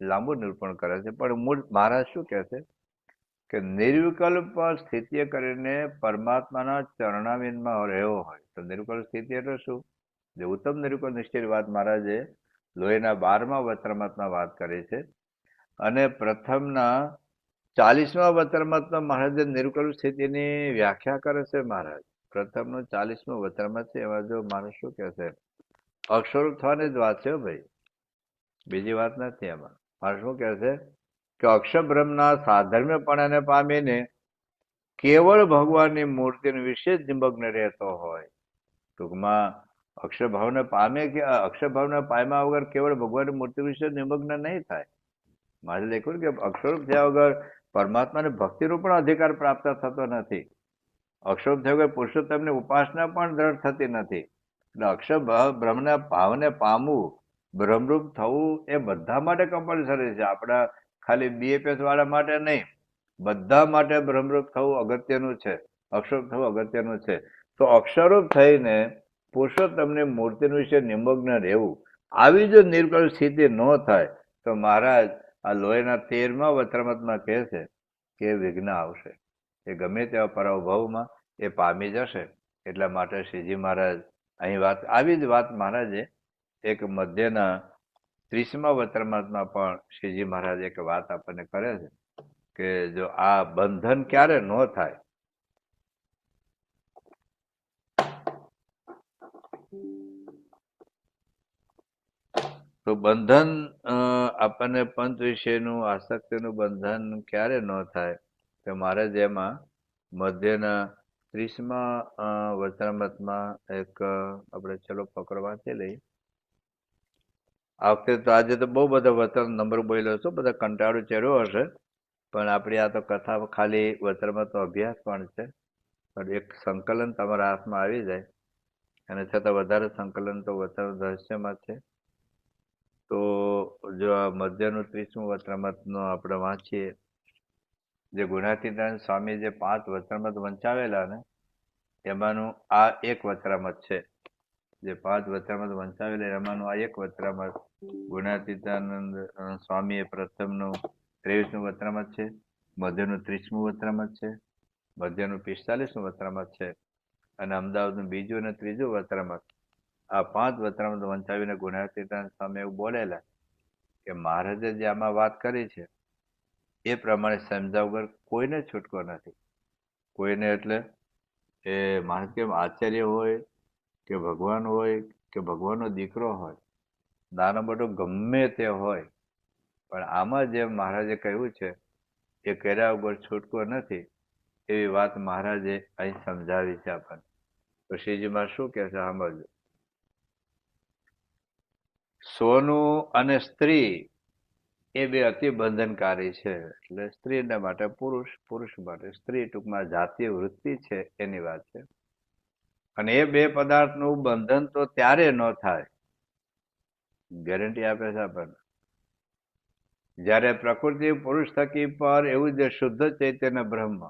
લાંબુ નિરૂપણ કરે છે પણ મૂળ મહારાજ શું કહે છે કે નિર્વિકલ્પ સ્થિતિ કરીને પરમાત્માના ચરણાવિંદમાં રહ્યો હોય તો નિર્વિકલ્પ સ્થિતિ એટલે શું? જે ઉત્તમ નિર્વિકલ્પ નિશ્ચયની વાત મહારાજે લોહીના 12મા વચનામૃતમાં વાત કરી છે. અને પ્રથમના 40મા વચનામૃતમાં મહારાજે નિર્વિકલ્પ સ્થિતિની વ્યાખ્યા કરે છે. મહારાજ પ્રથમનું 40મું વચનામૃત છે એમાં જો મહારાજ શું કહે છે અક્ષરરૂપ થવાની જ વાત છે ભાઈ, બીજી વાત નથી. એમાં મહારાજ શું કહે છે કે અક્ષર બ્રહ્મના સાધર્મ્યપણાને પામીને કેવળ ભગવાનની મૂર્તિને વિશે જ નિમગ્ન રહેતો હોય. ટૂંકમાં અક્ષરભાવને પામે કે અક્ષરભાવને પામ્યા વગર કેવળ ભગવાનની મૂર્તિ વિશે નિમગ્ન નહીં થાય. મારે લખ્યું કે અક્ષરરૂપ થયા વગર પરમાત્માને ભક્તિનો પણ અધિકાર પ્રાપ્ત થતો નથી. અક્ષરરૂપ થયા વગર પુરુષોત્તમની ઉપાસના પણ દ્રઢ થતી નથી. એટલે અક્ષર બ્રહ્મના ભાવને પામવું, બ્રહ્મરૂપ થવું એ બધા માટે કમ્પલસરી છે. આપણા ખાલી BFS વાળા માટે નહીં, બધા માટે બ્રહ્મરૂપ થવું અગત્યનું છે, અક્ષરરૂપ થવું અગત્યનું છે. તો અક્ષરરૂપ થઈને પુરુષોત્તમની મૂર્તિ વિશે નિમગ્ન રહેવું, આવી જો નિર્કળ સ્થિતિ ન થાય તો મહારાજ આ લોહીના 13મા વચનામૃતમાં કહે છે કે વિઘ્ન આવશે. એ ગમે તેવા પરાભવમાં એ પામી જશે. એટલા માટે શ્રીજી મહારાજ અહીં વાત આવી જ વાત મહારાજે એક મધ્યના 30મા વચનામૃતમાં પણ શ્રીજી મહારાજ એક વાત આપણને કરે છે કે જો આ બંધન ક્યારે ન થાય તો બંધન આપણને પંચ વિષયનું આસક્તિનું બંધન ક્યારે ન થાય તો મહારાજ એમાં મધ્યના 30મા વચનામૃતમાં એક આપણે ચલો પકડ વાંચી લઈએ. આ વખતે તો આજે તો બહુ બધા વચન નંબર બોલ્યો છો, બધા કંટાળો ચડ્યો હશે પણ આપણી આ તો કથા ખાલી વચનામૃતનો અભ્યાસ પણ છે. પણ એક સંકલન તમારા હાથમાં આવી જાય અને છતાં વધારે સંકલન તો વચન રહસ્યમાં છે. તો જો આ મધ્યનું 30મું વચનામૃતનો આપણે વાંચીએ, જે ગુણાતીતાનંદ સ્વામી જે 5 વચનામૃત વંચાવેલા ને એમાંનું આ એક વચનામૃત છે. જે 5 વચનામૃત વંચાવેલા એમાંનું આ એક વચનામૃત ગુણાતીતાનંદ સ્વામીએ પ્રથમનું 23મું વચનામૃત છે, મધ્યનું 30મું વચનામૃત છે, મધ્યનું 45મું વચનામૃત છે અને અમદાવાદનું બીજું અને ત્રીજું વચનામૃત. આ 5 વચનામૃત વંચાવીને ગુણાતીતાનંદ સ્વામી એવું બોલેલા કે મહારાજે જે આમાં વાત કરી છે એ પ્રમાણે સમજાવ વગર કોઈને છૂટકો નથી. કોઈને એટલે એ મહારાજ કેમ આચાર્ય હોય કે ભગવાન હોય કે ભગવાનનો દીકરો હોય, નાનો મોટો ગમે તે હોય, પણ આમાં જે મહારાજે કહ્યું છે એ કર્યા વગર છૂટકો નથી એવી વાત મહારાજે અહીં સમજાવી છે આપણને. તો શ્રીજીમાં શું કહે છે સાંભળજો. સોનું અને સ્ત્રી એ બે અતિ બંધનકારી છે. એટલે સ્ત્રીને માટે પુરુષ, પુરુષ માટે સ્ત્રી, ટૂંકમાં જાતીય વૃત્તિ છે એની વાત છે. અને એ બે પદાર્થનું બંધન તો ત્યારે ન થાય, ગેરંટી આપે છે આપણને, જ્યારે પ્રકૃતિ પુરુષ થકી પર, એવું જે શુદ્ધ ચૈતન્ય બ્રહ્મ,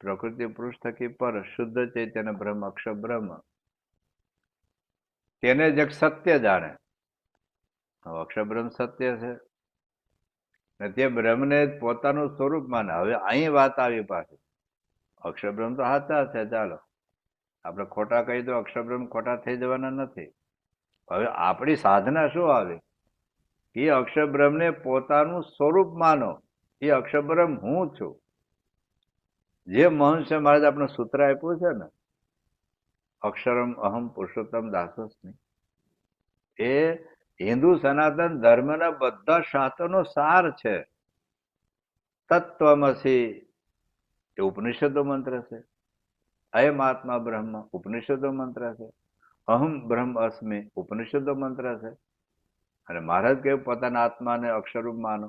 પ્રકૃતિ પુરુષ થકી પર, શુદ્ધ ચૈતન્ય બ્રહ્મ, અક્ષર બ્રહ્મ, તેને જ એક સત્ય જાણે. અક્ષર બ્રહ્મ સત્ય છે, તે બ્રહ્મને પોતાનું સ્વરૂપ માને. હવે અહીં વાત આવી પાછી, અક્ષર બ્રહ્મ તો સાચા છે, ચાલો આપણે ખોટા કહી દો, અક્ષર બ્રહ્મ ખોટા થઈ જવાના નથી. હવે આપણી સાધના શું આવે, એ અક્ષર બ્રહ્મને પોતાનું સ્વરૂપ માનો. એ અક્ષર બ્રહ્મ હું છું. જે મહંસ મહારાજ આપણે સૂત્ર આપ્યું છે ને, અક્ષરમ અહમ પુરુષોત્તમ દાસોસ્મિ, એ હિન્દુ સનાતન ધર્મના બધા શાસ્ત્રોનો સાર છે. તત્વમસી એ ઉપનિષદો મંત્ર છે, અયમ આત્મા બ્રહ્મ ઉપનિષદો મંત્ર છે, અહમ બ્રહ્મ અસ્મિ ઉપનિષદો મંત્ર છે. અને મહારાજ કહ્યું પોતાના આત્માને અક્ષરરૂપ માનો.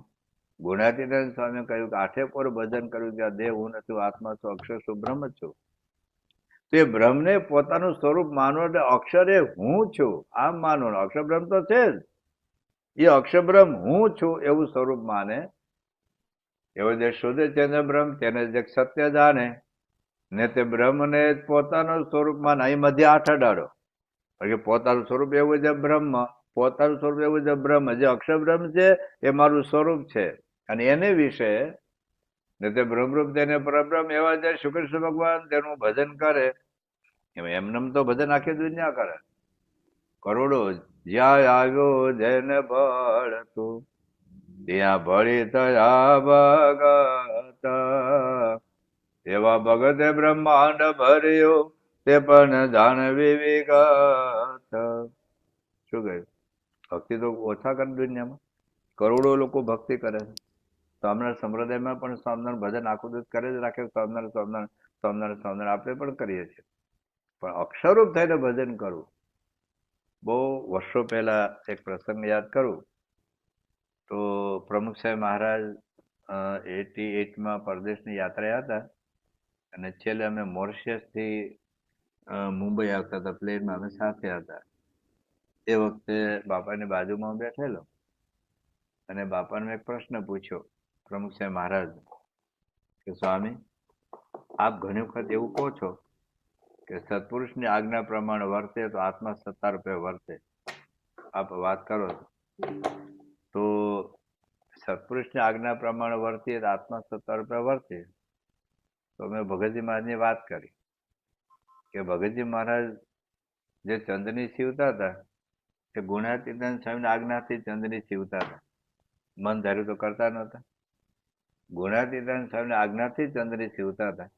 ગુણાતીતાનંદ સ્વામી કહ્યું કે આઠે પોર ભજન કર્યું કે આ દેહ હું નથી, આત્મા છું, અક્ષર છું, બ્રહ્મ છું. તો એ બ્રહ્મને પોતાનું સ્વરૂપ માનો એટલે અક્ષર એ હું છું આમ માનો. અક્ષર બ્રહ્મ તો છે જ, એ અક્ષર બ્રહ્મ હું છું એવું સ્વરૂપ માને. એવો જે શુદ્ધ ચેતન બ્રહ્મ તેને જે સત્ય જાણે ને તે બ્રહ્મને પોતાનું સ્વરૂપ માને. અહીં મધ્ય આઠ અડાડો, પોતાનું સ્વરૂપ એવું છે બ્રહ્મ, પોતાનું સ્વરૂપ એવું છે બ્રહ્મ, જે અક્ષર બ્રહ્મ છે એ મારું સ્વરૂપ છે. અને એને વિશે ને તે બ્રહ્મરૂપ તેને પરબ્રહ્મ એવા જે શ્રી કૃષ્ણ ભગવાન તેનું ભજન કરે, એમનેમ તો ભજન આખી દુનિયા કરે, કરોડો. જ્યાં આવ્યો જેને ભળતું ત્યાં ભળી થયા ભગત, એવા ભગતે બ્રહ્માંડ ભર્યો તે પણ જાણવી વિગત. શું કહ્યું? ભક્તિ તો ઓછા કરે દુનિયામાં, કરોડો લોકો ભક્તિ કરે છે. સ્વામિનારાયણ સંપ્રદાયમાં પણ સ્વામિનારાયણ ભજન આખું દિવસ કરે જ રાખે, સ્વામિનારાયણ સ્વામિનારાયણ સ્વામિનારાયણ સ્વામિનારાયણ આપણે પણ કરીએ છીએ. પણ અક્ષરરૂપ થઈને ભજન કરવું. બહુ વર્ષો પહેલા એક પ્રસંગ યાદ કરું તો પ્રમુખ સાહેબ મહારાજ 88માં પરદેશની યાત્રા હતા અને છેલ્લે અમે મોરિશિયસથી મુંબઈ આવતા હતા પ્લેનમાં, અમે સાથે હતા. એ વખતે બાપાની બાજુમાં બેઠેલો અને બાપાને એક પ્રશ્ન પૂછ્યો પ્રમુખ સાહેબ મહારાજ કે સ્વામી, આપ ઘણી વખત એવું કહો છો કે સત્પુરુષની આજ્ઞા પ્રમાણે વર્તે તો આત્મા સત્તા રૂપે વર્તે. આપ વાત કરો તો સત્પુરુષની આજ્ઞા પ્રમાણે વર્તીએ તો આત્મા સત્તા રૂપે વર્તે. તો મેં ભગતજી મહારાજની વાત કરી કે ભગતજી મહારાજ જે ચંદની સીવતા હતા એ ગુણાતીતાનંદ સ્વામીની આજ્ઞાથી ચંદની સીવતા હતા, મન ધાર્યું તો કરતા નહોતા. ગુણાતીતાનંદ સ્વામીની આજ્ઞાથી ચંદની સીવતા હતા.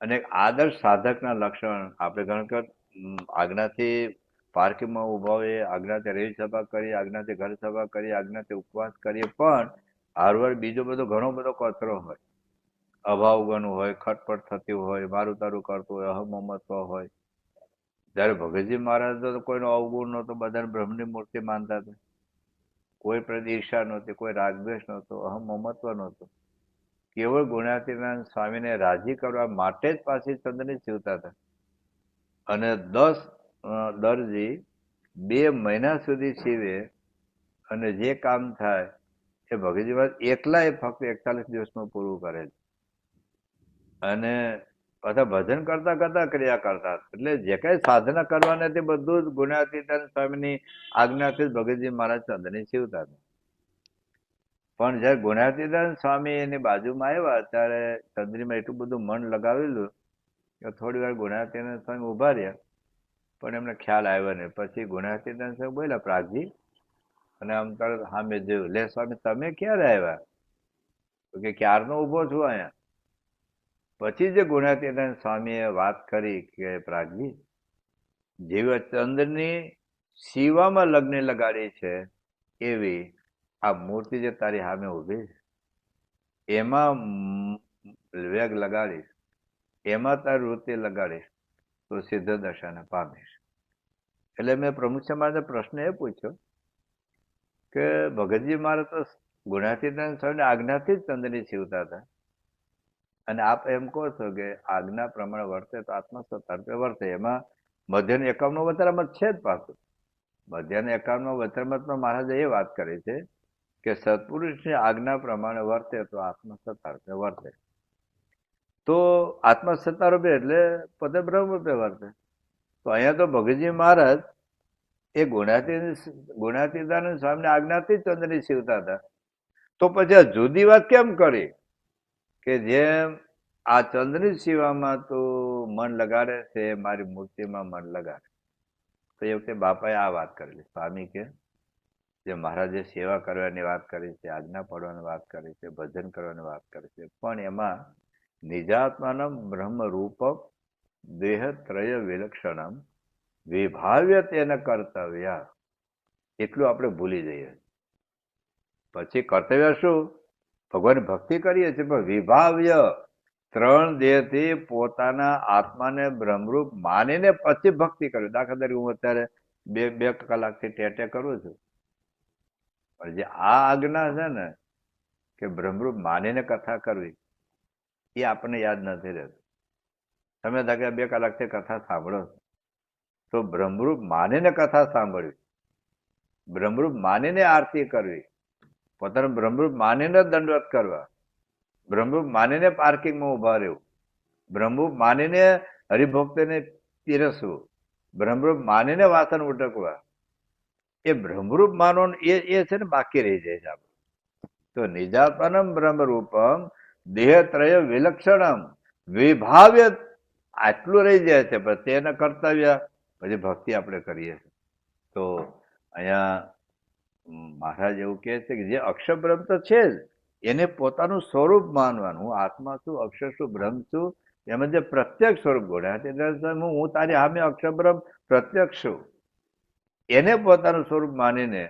અને આદર્શ સાધકના લક્ષણ આપણે ઘણી વખત આજ્ઞાથી પાર્કિંગમાં ઉભા હોઈએ, આજ્ઞાથી રેલ સભા કરીએ, આજ્ઞાથી ઘર સભા કરીએ, આજ્ઞાથી ઉપવાસ કરીએ, પણ હારવાર બીજો બધો ઘણો બધો કચરો હોય, અભાવ ગણું હોય, ખટપટ થતી હોય, મારું તારું કરતું હોય, અહમમત્વ હોય. જયારે ભગતજી મહારાજ તો કોઈનો અવગુણ નહોતો, બધાને બ્રહ્મની મૂર્તિ માનતા હતા, કોઈ પ્રતિ ઈર્ષા નહોતી, કોઈ રાગદ્વેષ નહોતો, અહમમત્વ નહોતો. કેવળ ગુણાતીતાનંદ સ્વામીને રાજી કરવા માટે જ પાછી ચંદની સીવતા હતા. અને 10 દરજી 2 મહિના સુધી સીવે અને જે કામ થાય એ ભગતજી મહારાજ એકલાય ફક્ત 41 દિવસમાં પૂરું કરે છે. અને પાછા ભજન કરતા કરતા ક્રિયા કરતા. એટલે જે કઈ સાધના કરવાના તે બધું જ ગુણાતીતાનંદ સ્વામીની આજ્ઞાથી જ ભગતજી મહારાજ ચંદની સીવતા હતા. પણ જયારે ગુણાતીતાનંદ સ્વામી એની બાજુમાં આવ્યા ત્યારે ચંદ્રીમાં એટલું બધું મન લગાવેલું કે થોડી વાર ગુણાતીતાનંદ સ્વામી ઉભા રહ્યા, પણ એમને ખ્યાલ આવ્યો નહીં. પછી ગુણાતીતાનંદ સ્વામી બોલ્યા પ્રાગજી, અને આમ તરત સામે જોયું, લે સ્વામી તમે ક્યારે આવ્યા? તો કે ક્યારનો ઉભો છું અહીંયા. પછી જે ગુણાતીતાનંદ સ્વામીએ વાત કરી કે પ્રાગજી, જેવી ચંદ્રની શિવામાં લગ્ન લગાડી છે એવી આ મૂર્તિ જે તારી સામે ઉભી છે એમાં વેગ લગાડીશ, એમાં તારી વૃત્તિ લગાડીશ તો સિદ્ધ દશાને પામીશ. એટલે મેં પ્રમુખ સમાજને પ્રશ્ન એ પૂછ્યો કે ભગતજી મહારાજ તો ગુણાતીતાનંદ સ્વામીની આજ્ઞાથી જ ચંદ્રની સીવતા હતા. અને આપ એમ કહો છો કે આજ્ઞા પ્રમાણે વર્તે તો આત્મસ્વરૂપે વર્તે. એમાં મધ્યનું 51 વચરામત છે જ પાછું. મધ્યનું 51 વચરામતમાં મહારાજે એ વાત કરી છે કે સત્પુરુષની આજ્ઞા પ્રમાણે વર્તે તો આત્મસત્તારૂપે વર્તે. તો આત્મસત્તારૂપે એટલે પોતે બ્રહ્મરૂપે વર્તે. તો અહીંયા તો ભગતજી મહારાજ એ ગુણાતીતાનંદ સ્વામીની આજ્ઞાથી જ ચંદ્રની સીવતા હતા. તો પછી આ જુદી વાત કેમ કરી કે જેમ આ ચંદ્રની સીવામાં તો મન લગાડે છે, મારી મૂર્તિમાં મન લગાડે. તો એ વખતે બાપાએ આ વાત કરેલી. સ્વામી કે જે મહારાજે સેવા કરવાની વાત કરી છે, આજ્ઞા પાડવાની વાત કરી છે, ભજન કરવાની વાત કરી છે, પણ એમાં નિજાત્માનમ બ્રહ્મ રૂપમ દેહત્રય વિલક્ષણમ વિભાવ્ય તેના કર્તવ્ય, એટલું આપણે ભૂલી જઈએ. પછી કર્તવ્ય શું? ભગવાન ભક્તિ કરીએ છીએ, પણ વિભાવ્ય 3 દેહથી પોતાના આત્માને બ્રહ્મરૂપ માનીને પછી ભક્તિ કરવી. દાખલા તરીકે હું અત્યારે બે કલાકથી ટેટે કરું છું, પણ જે આ આજ્ઞા છે ને કે બ્રહ્મરૂપ માનીને કથા કરવી, એ આપણને યાદ નથી રહેતું. તમે દાખલા 2 કલાકથી કથા સાંભળો તો બ્રહ્મરૂપ માનીને કથા સાંભળવી, બ્રહ્મરૂપ માનીને આરતી કરવી, પોતાનું બ્રહ્મરૂપ માનીને દંડવત કરવા, બ્રહ્મરૂપ માનીને પાર્કિંગમાં ઉભા રહેવું, બ્રહ્મરૂપ માનીને હરિભક્તને પીરસવું, બ્રહ્મરૂપ માનીને વાસણ ઉટકવા, એ બ્રહ્મરૂપ માનવાનું એ છે ને બાકી રહી જાય છે આપણે. તો નિજાત્માનમ બ્રહ્મરૂપમ દેહત્રય વિલક્ષણમ વિભાવ્ય, આટલું રહી જાય છે. પણ તેના કર્તવ્ય પછી ભક્તિ આપણે કરીએ છીએ. તો અહીંયા મહારાજ એવું કહે છે કે જે અક્ષર બ્રહ્મ તો છે જ, એને પોતાનું સ્વરૂપ માનવાનું. હું આત્મા છું, અક્ષર છું, બ્રહ્મ છું. એમાં જે પ્રત્યક્ષ સ્વરૂપ ગોળ્યા, હું તારી સામે અક્ષર બ્રહ્મ પ્રત્યક્ષ છું, એને પોતાનું સ્વરૂપ માનીને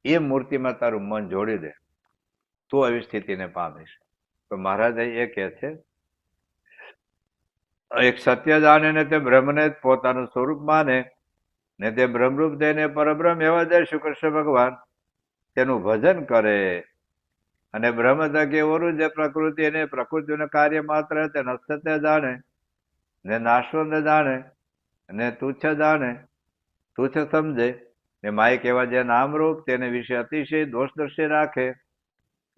એ મૂર્તિમાં તારું મન જોડી દે તો આવી સ્થિતિને પામીશ. તો મહારાજ એ કહે છે એક સત્ય જાણે ને તે બ્રહ્મને જ પોતાનું સ્વરૂપ માને ને તે બ્રહ્મરૂપ દઈને પરબ્રહ્મ એવા દે શ્રી કૃષ્ણ ભગવાન તેનું ભજન કરે. અને બ્રહ્મ થકી ઓરું જે પ્રકૃતિ એને પ્રકૃતિનું કાર્ય માત્ર તેને સત્ય જાણે ને નાશવંત જાણે ને તુચ્છ જાણે, તુચ્છ સમજે ને માય કહેવા જે નામરૂપ તેને વિશે અતિશય દોષ દ્રષ્ટિ રાખે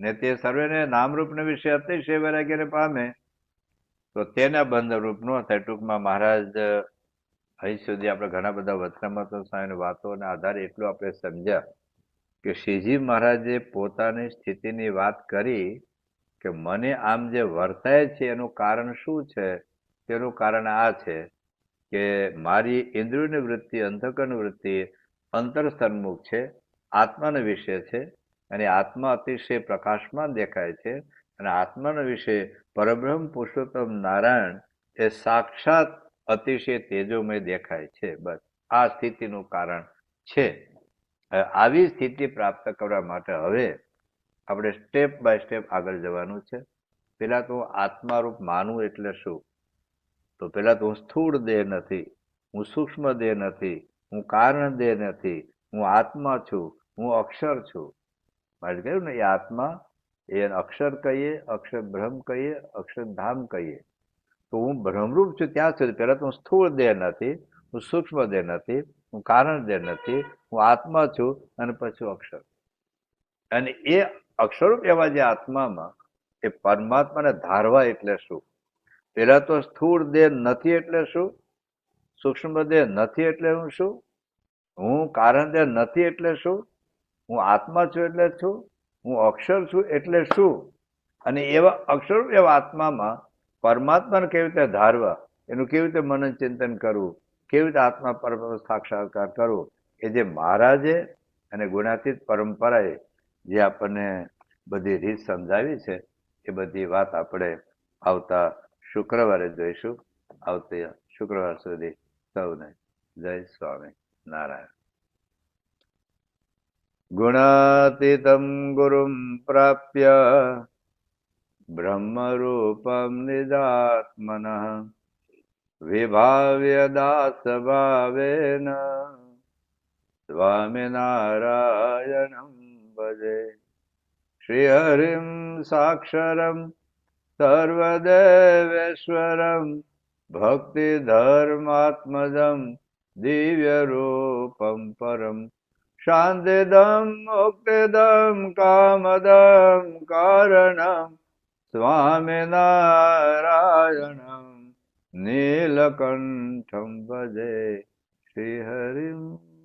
ને તે સર્વેને નામરૂપને વિશે અતિશય વૈરાગ્યને પામે તો તેના બંધરૂપ ન થાય. ટૂંકમાં મહારાજ અહીં સુધી આપણે ઘણા બધા વચનામતો સાહેબની વાતોના આધારે એટલું આપણે સમજ્યા કે શ્રીજી મહારાજે પોતાની સ્થિતિની વાત કરી કે મને આમ જે વર્તાય છે એનું કારણ શું છે? તેનું કારણ આ છે કે મારી ઇન્દ્રિયોની વૃત્તિ, અંતઃકરણની વૃત્તિ અંતર સન્મુખ છે, આત્માના વિશે છે, અને આત્મા અતિશય પ્રકાશમાન દેખાય છે, અને આત્માના વિશે પરબ્રહ્મ પુરુષોત્તમ નારાયણ એ સાક્ષાત અતિશય તેજોમય દેખાય છે. બસ આ સ્થિતિનું કારણ છે. આવી સ્થિતિ પ્રાપ્ત કરવા માટે હવે આપણે સ્ટેપ બાય સ્ટેપ આગળ જવાનું છે. પેલા તો આત્મારૂપ માનવું એટલે શું? તો પેલા તો હું સ્થૂળ દેહ નથી, હું સૂક્ષ્મ દેહ નથી, હું કારણ દેહ નથી, હું આત્મા છું, હું અક્ષર છું. મારે કહ્યું ને એ આત્મા એ અક્ષર કહીએ, અક્ષર બ્રહ્મ કહીએ, અક્ષરધામ કહીએ. તો હું બ્રહ્મરૂપ છું ત્યાં સુધી પેલા તો હું સ્થૂળ દેહ નથી, હું સૂક્ષ્મ દેહ નથી, હું કારણ દેહ નથી, હું આત્મા છું, અને પછી અક્ષર. અને એ અક્ષરરૂપ એવા જે આત્મામાં એ પરમાત્માને ધારવા એટલે શું? પેલા તો સ્થૂળ દેહ નથી એટલે શું? સૂક્ષ્મ દેહ નથી એટલે હું શું? હું કારણ દેહ નથી એટલે શું? હું આત્મા છું એટલે શું? હું અક્ષર છું એટલે શું? અને એવા અક્ષર એવા આત્મામાં પરમાત્માને કેવી રીતે ધારવા, એનું કેવી રીતે મનન ચિંતન કરવું, કેવી રીતે આત્મા પર સાક્ષાત્કાર કરવો, એ જે મહારાજે અને ગુણાતીત પરંપરાએ જે આપણને બધી રીત સમજાવી છે એ બધી વાત આપણે આવતા શુક્રવારે જોઈશું. આવતા શુક્રવાર સુધી સૌને જય સ્વામી નારાયણ. ગુણાતીતમ ગુરુમ પ્રાપ્ય બ્રહ્મરૂપમ નિજાત્મનઃ વિભાવ્ય દાસ ભાવેન સ્વામિનારાયણ श्रीहरिं साक्षरं सर्वदेवेश्वरं भक्तिधर्मात्मजं दिव्यरूपं परं शान्तिदं मुक्तिदं कामदं कारणं स्वामिनारायणं नीलकण्ठं भजे श्रीहरिम्.